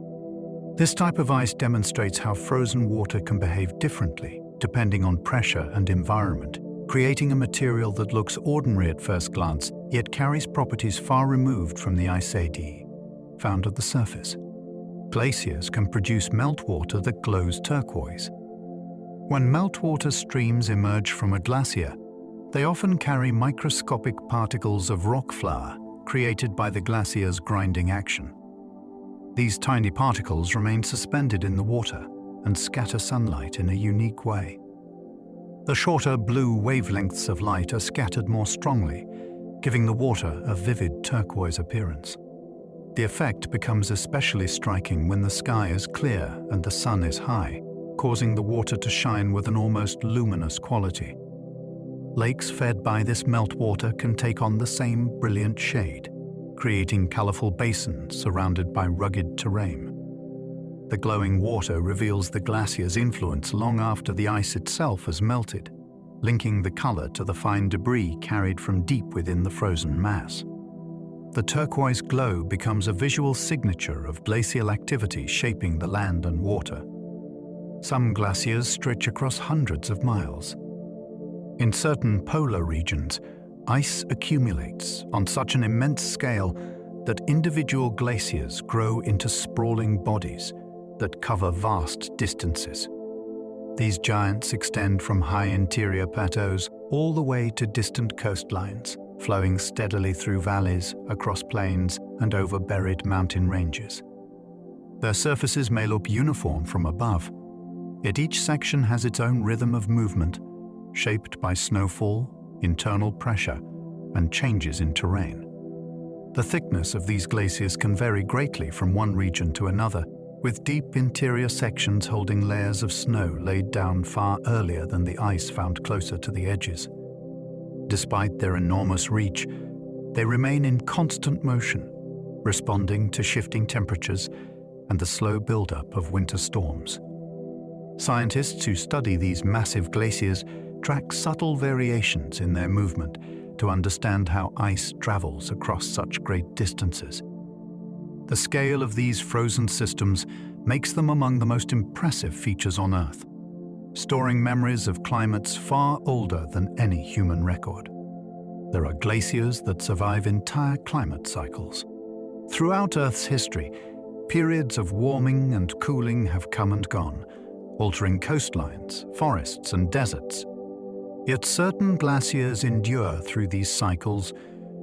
This type of ice demonstrates how frozen water can behave differently depending on pressure and environment, creating a material that looks ordinary at first glance, yet carries properties far removed from the ice found at the surface. Glaciers can produce meltwater that glows turquoise. When meltwater streams emerge from a glacier, they often carry microscopic particles of rock flour created by the glacier's grinding action. These tiny particles remain suspended in the water and scatter sunlight in a unique way. The shorter blue wavelengths of light are scattered more strongly, giving the water a vivid turquoise appearance. The effect becomes especially striking when the sky is clear and the sun is high, causing the water to shine with an almost luminous quality. Lakes fed by this meltwater can take on the same brilliant shade, creating colorful basins surrounded by rugged terrain. The glowing water reveals the glacier's influence long after the ice itself has melted, linking the color to the fine debris carried from deep within the frozen mass. The turquoise glow becomes a visual signature of glacial activity shaping the land and water. Some glaciers stretch across hundreds of miles. In certain polar regions, ice accumulates on such an immense scale that individual glaciers grow into sprawling bodies that cover vast distances. These giants extend from high interior plateaus all the way to distant coastlines, flowing steadily through valleys, across plains, and over buried mountain ranges. Their surfaces may look uniform from above, yet each section has its own rhythm of movement, shaped by snowfall, internal pressure, and changes in terrain. The thickness of these glaciers can vary greatly from one region to another, with deep interior sections holding layers of snow laid down far earlier than the ice found closer to the edges. Despite their enormous reach, they remain in constant motion, responding to shifting temperatures and the slow buildup of winter storms. Scientists who study these massive glaciers track subtle variations in their movement to understand how ice travels across such great distances. The scale of these frozen systems makes them among the most impressive features on Earth, storing memories of climates far older than any human record. There are glaciers that survive entire climate cycles. Throughout Earth's history, periods of warming and cooling have come and gone, altering coastlines, forests, and deserts. Yet certain glaciers endure through these cycles,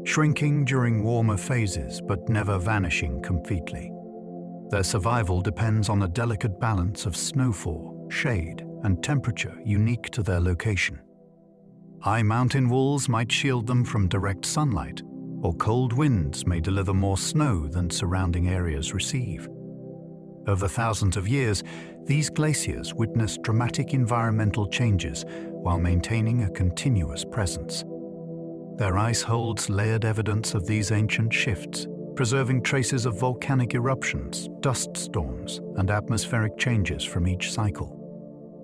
shrinking during warmer phases but never vanishing completely. Their survival depends on a delicate balance of snowfall, shade, and temperature unique to their location. High mountain walls might shield them from direct sunlight, or cold winds may deliver more snow than surrounding areas receive. Over thousands of years, these glaciers witness dramatic environmental changes while maintaining a continuous presence. Their ice holds layered evidence of these ancient shifts, preserving traces of volcanic eruptions, dust storms, and atmospheric changes from each cycle.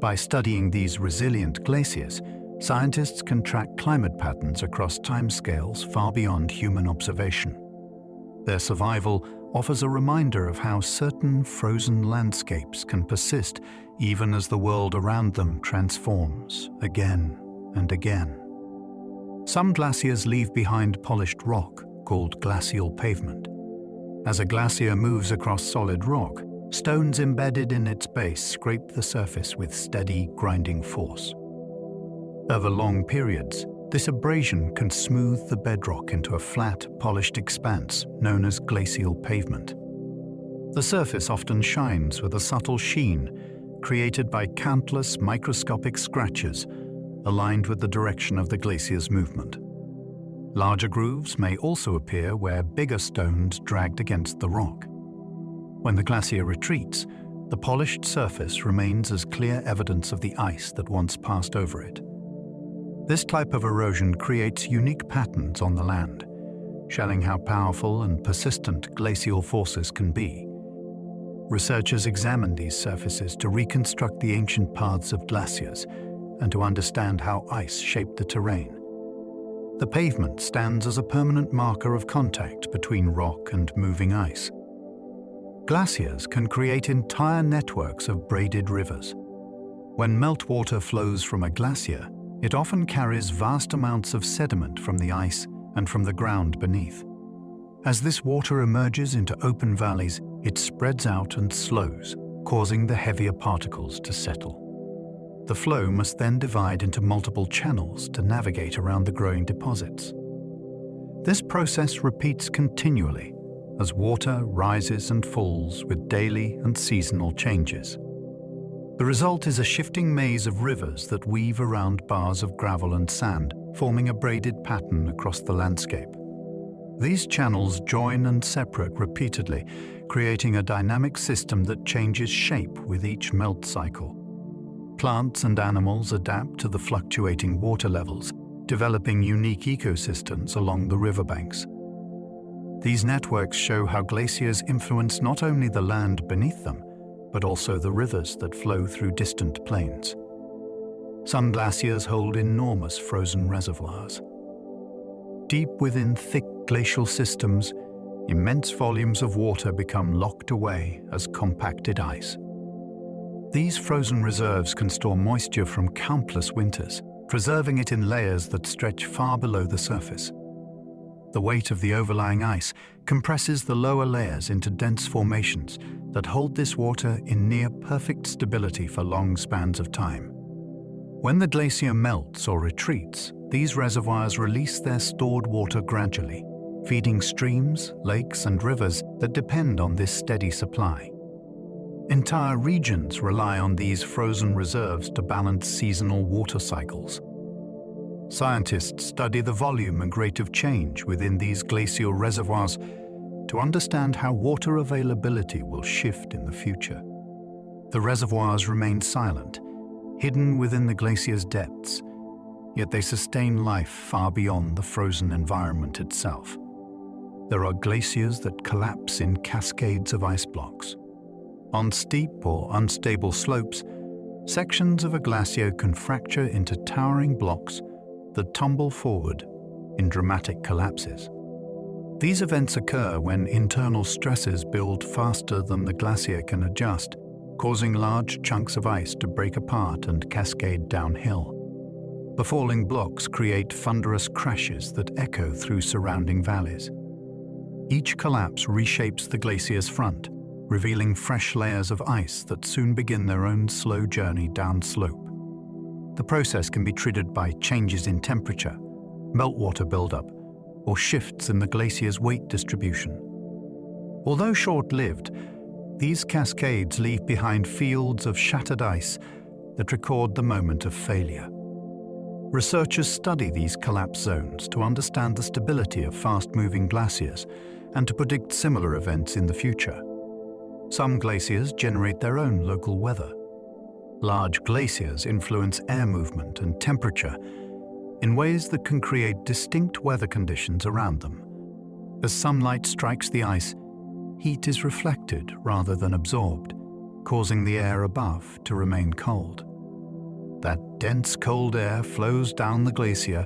By studying these resilient glaciers, scientists can track climate patterns across timescales far beyond human observation. Their survival offers a reminder of how certain frozen landscapes can persist even as the world around them transforms again and again. Some glaciers leave behind polished rock, called glacial pavement. As a glacier moves across solid rock, stones embedded in its base scrape the surface with steady, grinding force. Over long periods, this abrasion can smooth the bedrock into a flat, polished expanse known as glacial pavement. The surface often shines with a subtle sheen, created by countless microscopic scratches aligned with the direction of the glacier's movement. Larger grooves may also appear where bigger stones dragged against the rock. When the glacier retreats, the polished surface remains as clear evidence of the ice that once passed over it. This type of erosion creates unique patterns on the land, showing how powerful and persistent glacial forces can be. Researchers examine these surfaces to reconstruct the ancient paths of glaciers and to understand how ice shaped the terrain. The pavement stands as a permanent marker of contact between rock and moving ice. Glaciers can create entire networks of braided rivers. When meltwater flows from a glacier, it often carries vast amounts of sediment from the ice and from the ground beneath. As this water emerges into open valleys, it spreads out and slows, causing the heavier particles to settle. The flow must then divide into multiple channels to navigate around the growing deposits. This process repeats continually as water rises and falls with daily and seasonal changes. The result is a shifting maze of rivers that weave around bars of gravel and sand, forming a braided pattern across the landscape. These channels join and separate repeatedly, creating a dynamic system that changes shape with each melt cycle. Plants and animals adapt to the fluctuating water levels, developing unique ecosystems along the riverbanks. These networks show how glaciers influence not only the land beneath them, but also the rivers that flow through distant plains. Some glaciers hold enormous frozen reservoirs. Deep within thick glacial systems, immense volumes of water become locked away as compacted ice. These frozen reserves can store moisture from countless winters, preserving it in layers that stretch far below the surface. The weight of the overlying ice compresses the lower layers into dense formations that hold this water in near-perfect stability for long spans of time. When the glacier melts or retreats, these reservoirs release their stored water gradually, feeding streams, lakes, and rivers that depend on this steady supply. Entire regions rely on these frozen reserves to balance seasonal water cycles. Scientists study the volume and rate of change within these glacial reservoirs to understand how water availability will shift in the future. The reservoirs remain silent, hidden within the glacier's depths, yet they sustain life far beyond the frozen environment itself. There are glaciers that collapse in cascades of ice blocks. On steep or unstable slopes, sections of a glacier can fracture into towering blocks that tumble forward in dramatic collapses. These events occur when internal stresses build faster than the glacier can adjust, causing large chunks of ice to break apart and cascade downhill. The falling blocks create thunderous crashes that echo through surrounding valleys. Each collapse reshapes the glacier's front, revealing fresh layers of ice that soon begin their own slow journey downslope. The process can be triggered by changes in temperature, meltwater buildup, or shifts in the glacier's weight distribution. Although short-lived, these cascades leave behind fields of shattered ice that record the moment of failure. Researchers study these collapse zones to understand the stability of fast-moving glaciers and to predict similar events in the future. Some glaciers generate their own local weather. Large glaciers influence air movement and temperature in ways that can create distinct weather conditions around them. As sunlight strikes the ice, heat is reflected rather than absorbed, causing the air above to remain cold. That dense cold air flows down the glacier,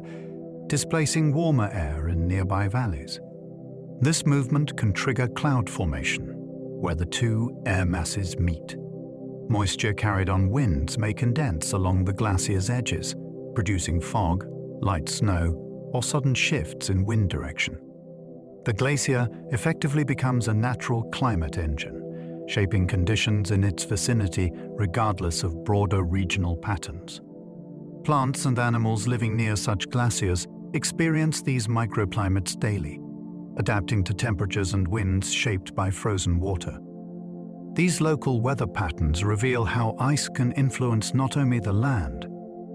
displacing warmer air in nearby valleys. This movement can trigger cloud formation, where the two air masses meet. Moisture carried on winds may condense along the glacier's edges, producing fog, light snow, or sudden shifts in wind direction. The glacier effectively becomes a natural climate engine, shaping conditions in its vicinity regardless of broader regional patterns. Plants and animals living near such glaciers experience these microclimates daily, adapting to temperatures and winds shaped by frozen water. These local weather patterns reveal how ice can influence not only the land,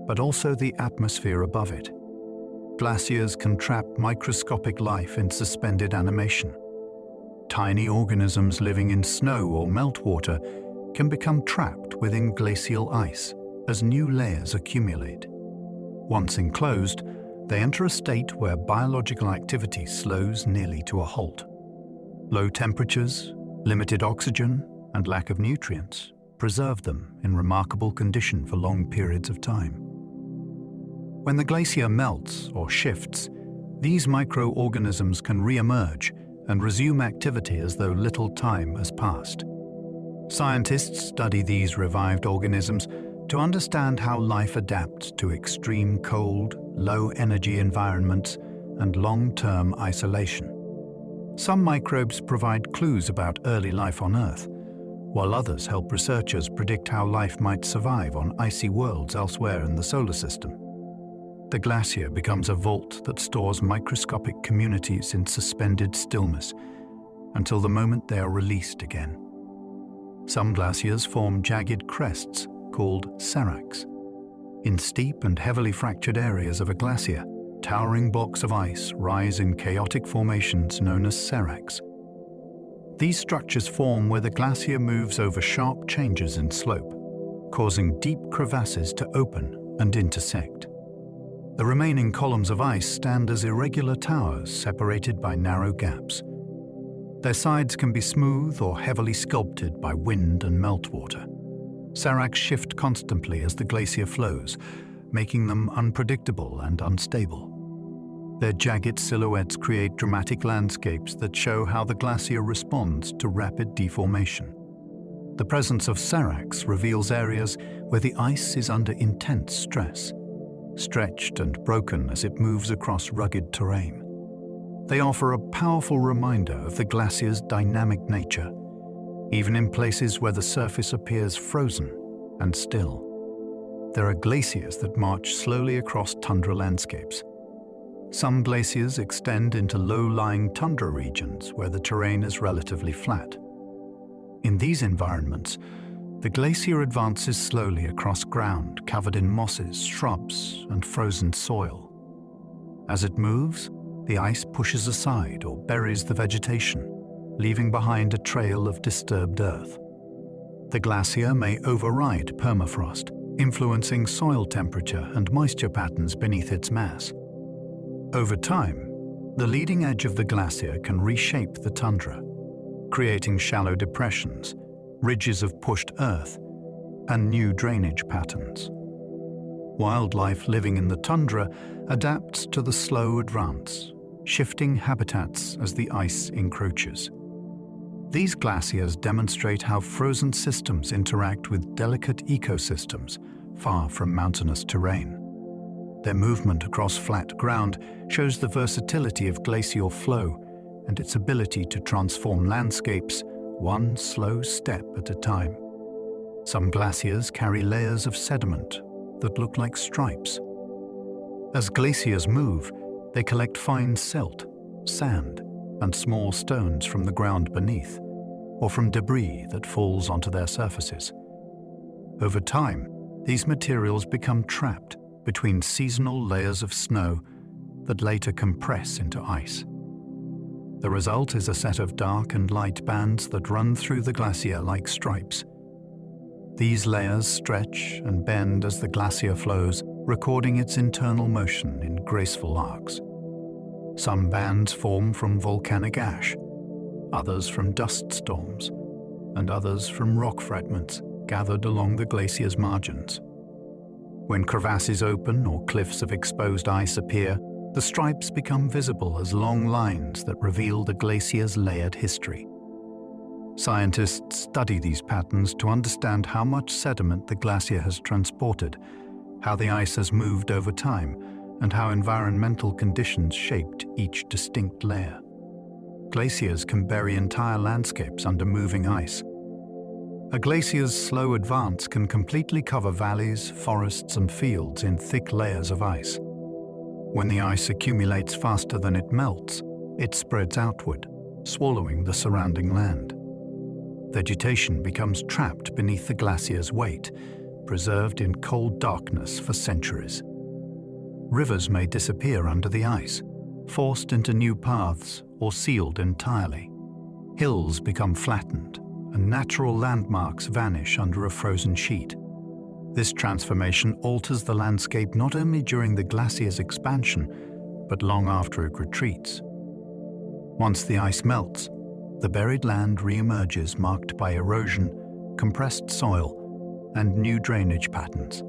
but also the atmosphere above it. Glaciers can trap microscopic life in suspended animation. Tiny organisms living in snow or meltwater can become trapped within glacial ice as new layers accumulate. Once enclosed, they enter a state where biological activity slows nearly to a halt. Low temperatures, limited oxygen, and lack of nutrients preserve them in remarkable condition for long periods of time. When the glacier melts or shifts, these microorganisms can re-emerge and resume activity as though little time has passed. Scientists study these revived organisms to understand how life adapts to extreme cold, low-energy environments and long-term isolation. Some microbes provide clues about early life on Earth, while others help researchers predict how life might survive on icy worlds elsewhere in the solar system. The glacier becomes a vault that stores microscopic communities in suspended stillness until the moment they are released again. Some glaciers form jagged crests called seracs. In steep and heavily fractured areas of a glacier, towering blocks of ice rise in chaotic formations known as seracs. These structures form where the glacier moves over sharp changes in slope, causing deep crevasses to open and intersect. The remaining columns of ice stand as irregular towers separated by narrow gaps. Their sides can be smooth or heavily sculpted by wind and meltwater. Seracs shift constantly as the glacier flows, making them unpredictable and unstable. Their jagged silhouettes create dramatic landscapes that show how the glacier responds to rapid deformation. The presence of seracs reveals areas where the ice is under intense stress, stretched and broken as it moves across rugged terrain. They offer a powerful reminder of the glacier's dynamic nature, even in places where the surface appears frozen and still. There are glaciers that march slowly across tundra landscapes. Some glaciers extend into low-lying tundra regions where the terrain is relatively flat. In these environments, the glacier advances slowly across ground covered in mosses, shrubs, and frozen soil. As it moves, the ice pushes aside or buries the vegetation, leaving behind a trail of disturbed earth. The glacier may override permafrost, influencing soil temperature and moisture patterns beneath its mass. Over time, the leading edge of the glacier can reshape the tundra, creating shallow depressions, ridges of pushed earth, and new drainage patterns. Wildlife living in the tundra adapts to the slow advance, shifting habitats as the ice encroaches. These glaciers demonstrate how frozen systems interact with delicate ecosystems far from mountainous terrain. Their movement across flat ground shows the versatility of glacial flow and its ability to transform landscapes one slow step at a time. Some glaciers carry layers of sediment that look like stripes. As glaciers move, they collect fine silt, sand, and small stones from the ground beneath, or from debris that falls onto their surfaces. Over time, these materials become trapped between seasonal layers of snow that later compress into ice. The result is a set of dark and light bands that run through the glacier like stripes. These layers stretch and bend as the glacier flows, recording its internal motion in graceful arcs. Some bands form from volcanic ash, others from dust storms, and others from rock fragments gathered along the glacier's margins. When crevasses open or cliffs of exposed ice appear, the stripes become visible as long lines that reveal the glacier's layered history. Scientists study these patterns to understand how much sediment the glacier has transported, how the ice has moved over time, and how environmental conditions shaped each distinct layer. Glaciers can bury entire landscapes under moving ice. A glacier's slow advance can completely cover valleys, forests, and fields in thick layers of ice. When the ice accumulates faster than it melts, it spreads outward, swallowing the surrounding land. Vegetation becomes trapped beneath the glacier's weight, preserved in cold darkness for centuries. Rivers may disappear under the ice, forced into new paths or sealed entirely. Hills become flattened, and natural landmarks vanish under a frozen sheet. This transformation alters the landscape not only during the glacier's expansion, but long after it retreats. Once the ice melts, the buried land re-emerges marked by erosion, compressed soil, and new drainage patterns.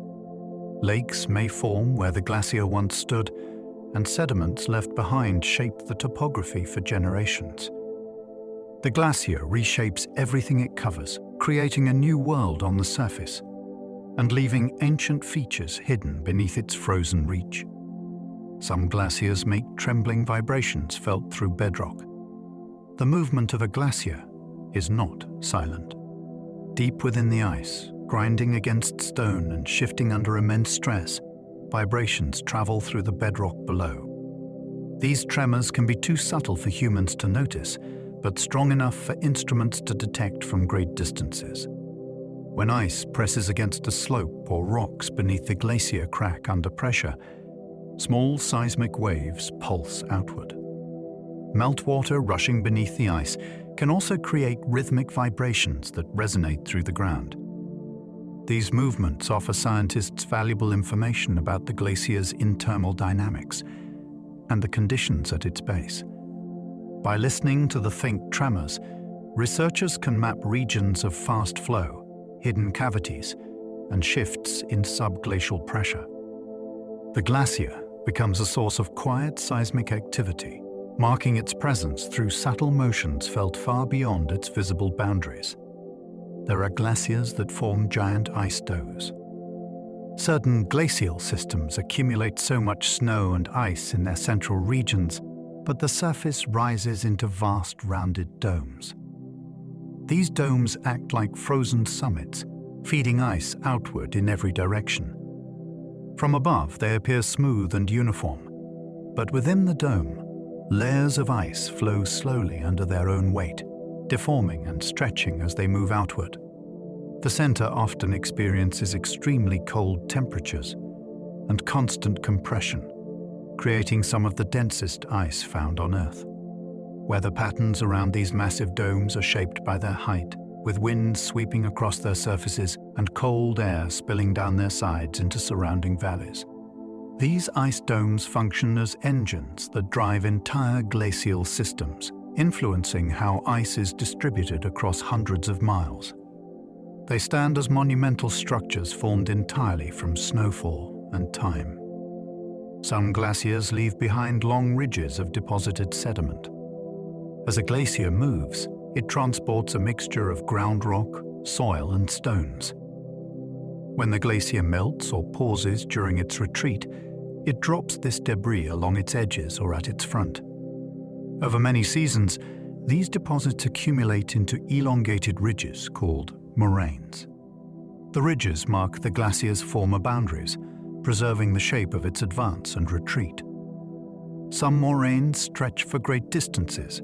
Lakes may form where the glacier once stood, and sediments left behind shape the topography for generations. The glacier reshapes everything it covers, creating a new world on the surface, and leaving ancient features hidden beneath its frozen reach. Some glaciers make trembling vibrations felt through bedrock. The movement of a glacier is not silent. Deep within the ice, grinding against stone and shifting under immense stress, vibrations travel through the bedrock below. These tremors can be too subtle for humans to notice, but strong enough for instruments to detect from great distances. When ice presses against a slope or rocks beneath the glacier crack under pressure, small seismic waves pulse outward. Meltwater rushing beneath the ice can also create rhythmic vibrations that resonate through the ground. These movements offer scientists valuable information about the glacier's internal dynamics and the conditions at its base. By listening to the faint tremors, researchers can map regions of fast flow, hidden cavities, and shifts in subglacial pressure. The glacier becomes a source of quiet seismic activity, marking its presence through subtle motions felt far beyond its visible boundaries. There are glaciers that form giant ice domes. Certain glacial systems accumulate so much snow and ice in their central regions, but the surface rises into vast rounded domes. These domes act like frozen summits, feeding ice outward in every direction. From above, they appear smooth and uniform, but within the dome, layers of ice flow slowly under their own weight, deforming and stretching as they move outward. The center often experiences extremely cold temperatures and constant compression, creating some of the densest ice found on Earth. Weather patterns around these massive domes are shaped by their height, with winds sweeping across their surfaces and cold air spilling down their sides into surrounding valleys. These ice domes function as engines that drive entire glacial systems, influencing how ice is distributed across hundreds of miles. They stand as monumental structures formed entirely from snowfall and time. Some glaciers leave behind long ridges of deposited sediment. As a glacier moves, it transports a mixture of ground rock, soil, and stones. When the glacier melts or pauses during its retreat, it drops this debris along its edges or at its front. Over many seasons, these deposits accumulate into elongated ridges called moraines. The ridges mark the glacier's former boundaries, preserving the shape of its advance and retreat. Some moraines stretch for great distances,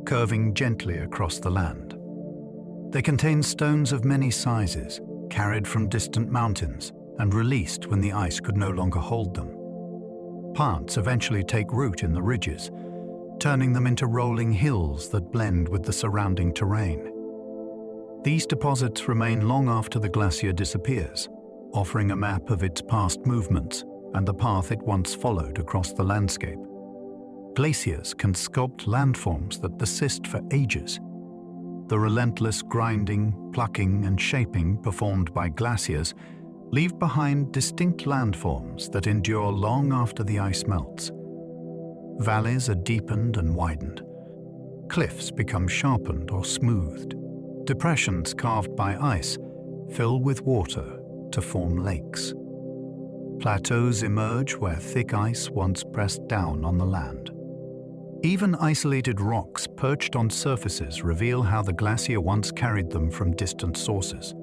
curving gently across the land. They contain stones of many sizes, carried from distant mountains and released when the ice could no longer hold them. Plants eventually take root in the ridges, turning them into rolling hills that blend with the surrounding terrain. These deposits remain long after the glacier disappears, offering a map of its past movements and the path it once followed across the landscape. Glaciers can sculpt landforms that persist for ages. The relentless grinding, plucking, and shaping performed by glaciers leave behind distinct landforms that endure long after the ice melts. Valleys are deepened and widened. Cliffs become sharpened or smoothed. Depressions carved by ice fill with water to form lakes. Plateaus emerge where thick ice once pressed down on the land. Even isolated rocks perched on surfaces reveal how the glacier once carried them from distant sources.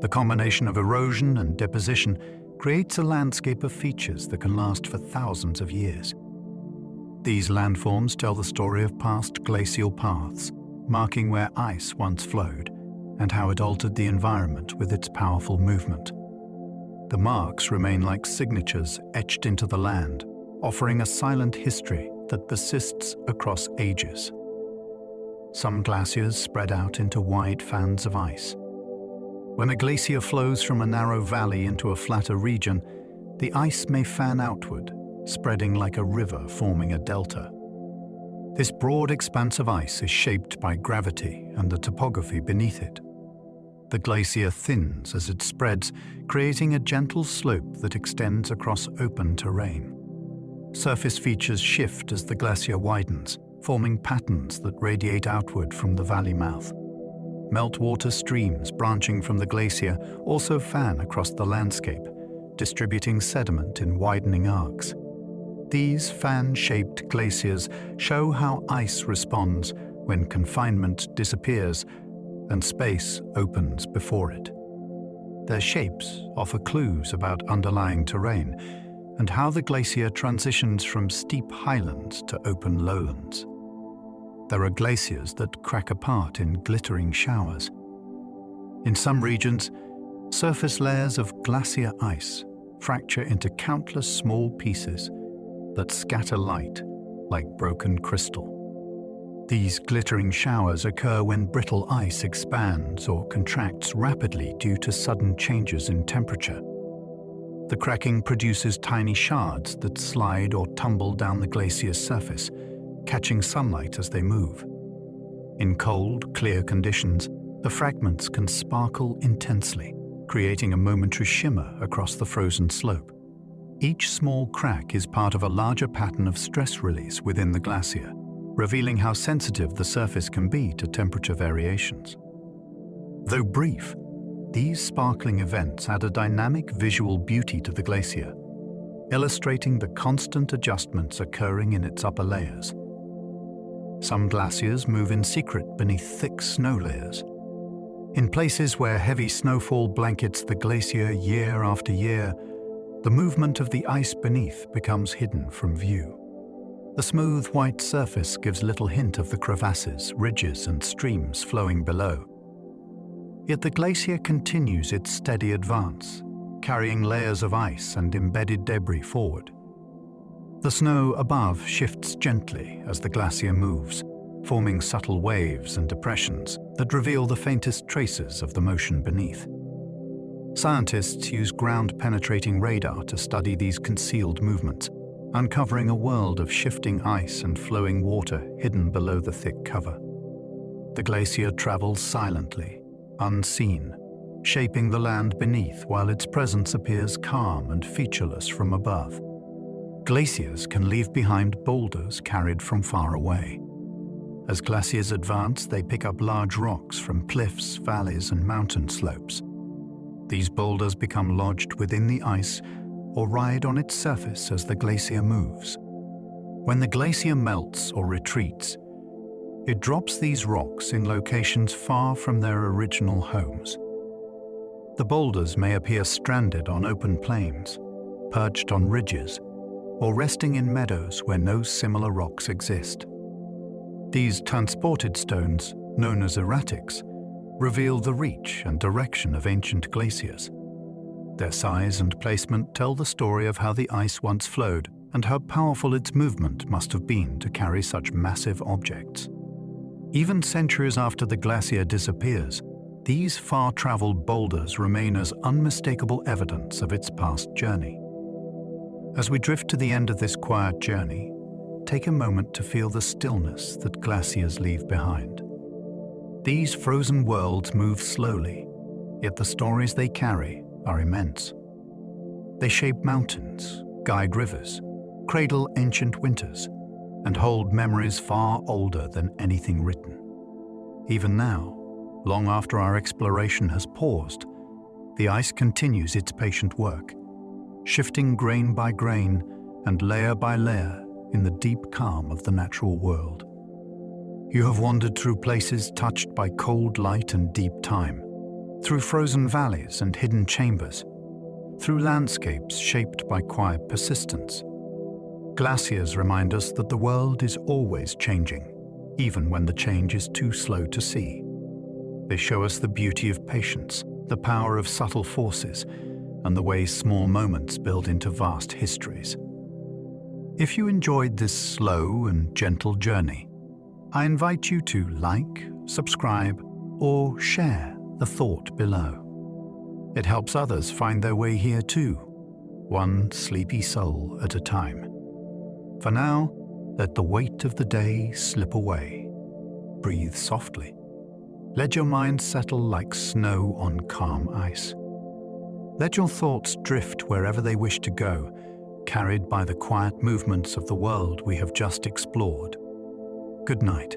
The combination of erosion and deposition creates a landscape of features that can last for thousands of years. These landforms tell the story of past glacial paths, marking where ice once flowed and how it altered the environment with its powerful movement. The marks remain like signatures etched into the land, offering a silent history that persists across ages. Some glaciers spread out into wide fans of ice. When a glacier flows from a narrow valley into a flatter region, the ice may fan outward, spreading like a river forming a delta. This broad expanse of ice is shaped by gravity and the topography beneath it. The glacier thins as it spreads, creating a gentle slope that extends across open terrain. Surface features shift as the glacier widens, forming patterns that radiate outward from the valley mouth. Meltwater streams branching from the glacier also fan across the landscape, distributing sediment in widening arcs. These fan-shaped glaciers show how ice responds when confinement disappears and space opens before it. Their shapes offer clues about underlying terrain and how the glacier transitions from steep highlands to open lowlands. There are glaciers that crack apart in glittering showers. In some regions, surface layers of glacier ice fracture into countless small pieces that scatter light like broken crystal. These glittering showers occur when brittle ice expands or contracts rapidly due to sudden changes in temperature. The cracking produces tiny shards that slide or tumble down the glacier's surface, catching sunlight as they move. In cold, clear conditions, the fragments can sparkle intensely, creating a momentary shimmer across the frozen slope. Each small crack is part of a larger pattern of stress release within the glacier, revealing how sensitive the surface can be to temperature variations. Though brief, these sparkling events add a dynamic visual beauty to the glacier, illustrating the constant adjustments occurring in its upper layers. Some glaciers move in secret beneath thick snow layers. In places where heavy snowfall blankets the glacier year after year, the movement of the ice beneath becomes hidden from view. The smooth white surface gives little hint of the crevasses, ridges, and streams flowing below. Yet the glacier continues its steady advance, carrying layers of ice and embedded debris forward. The snow above shifts gently as the glacier moves, forming subtle waves and depressions that reveal the faintest traces of the motion beneath. Scientists use ground-penetrating radar to study these concealed movements, uncovering a world of shifting ice and flowing water hidden below the thick cover. The glacier travels silently, unseen, shaping the land beneath while its presence appears calm and featureless from above. Glaciers can leave behind boulders carried from far away. As glaciers advance, they pick up large rocks from cliffs, valleys, and mountain slopes. These boulders become lodged within the ice or ride on its surface as the glacier moves. When the glacier melts or retreats, it drops these rocks in locations far from their original homes. The boulders may appear stranded on open plains, perched on ridges, or resting in meadows where no similar rocks exist. These transported stones, known as erratics, reveal the reach and direction of ancient glaciers. Their size and placement tell the story of how the ice once flowed and how powerful its movement must have been to carry such massive objects. Even centuries after the glacier disappears, these far-traveled boulders remain as unmistakable evidence of its past journey. As we drift to the end of this quiet journey, take a moment to feel the stillness that glaciers leave behind. These frozen worlds move slowly, yet the stories they carry are immense. They shape mountains, guide rivers, cradle ancient winters, and hold memories far older than anything written. Even now, long after our exploration has paused, the ice continues its patient work, shifting grain by grain and layer by layer in the deep calm of the natural world. You have wandered through places touched by cold light and deep time, through frozen valleys and hidden chambers, through landscapes shaped by quiet persistence. Glaciers remind us that the world is always changing, even when the change is too slow to see. They show us the beauty of patience, the power of subtle forces, and the way small moments build into vast histories. If you enjoyed this slow and gentle journey, I invite you to like, subscribe, or share the thought below. It helps others find their way here too, one sleepy soul at a time. For now, let the weight of the day slip away. Breathe softly. Let your mind settle like snow on calm ice. Let your thoughts drift wherever they wish to go, carried by the quiet movements of the world we have just explored. Good night.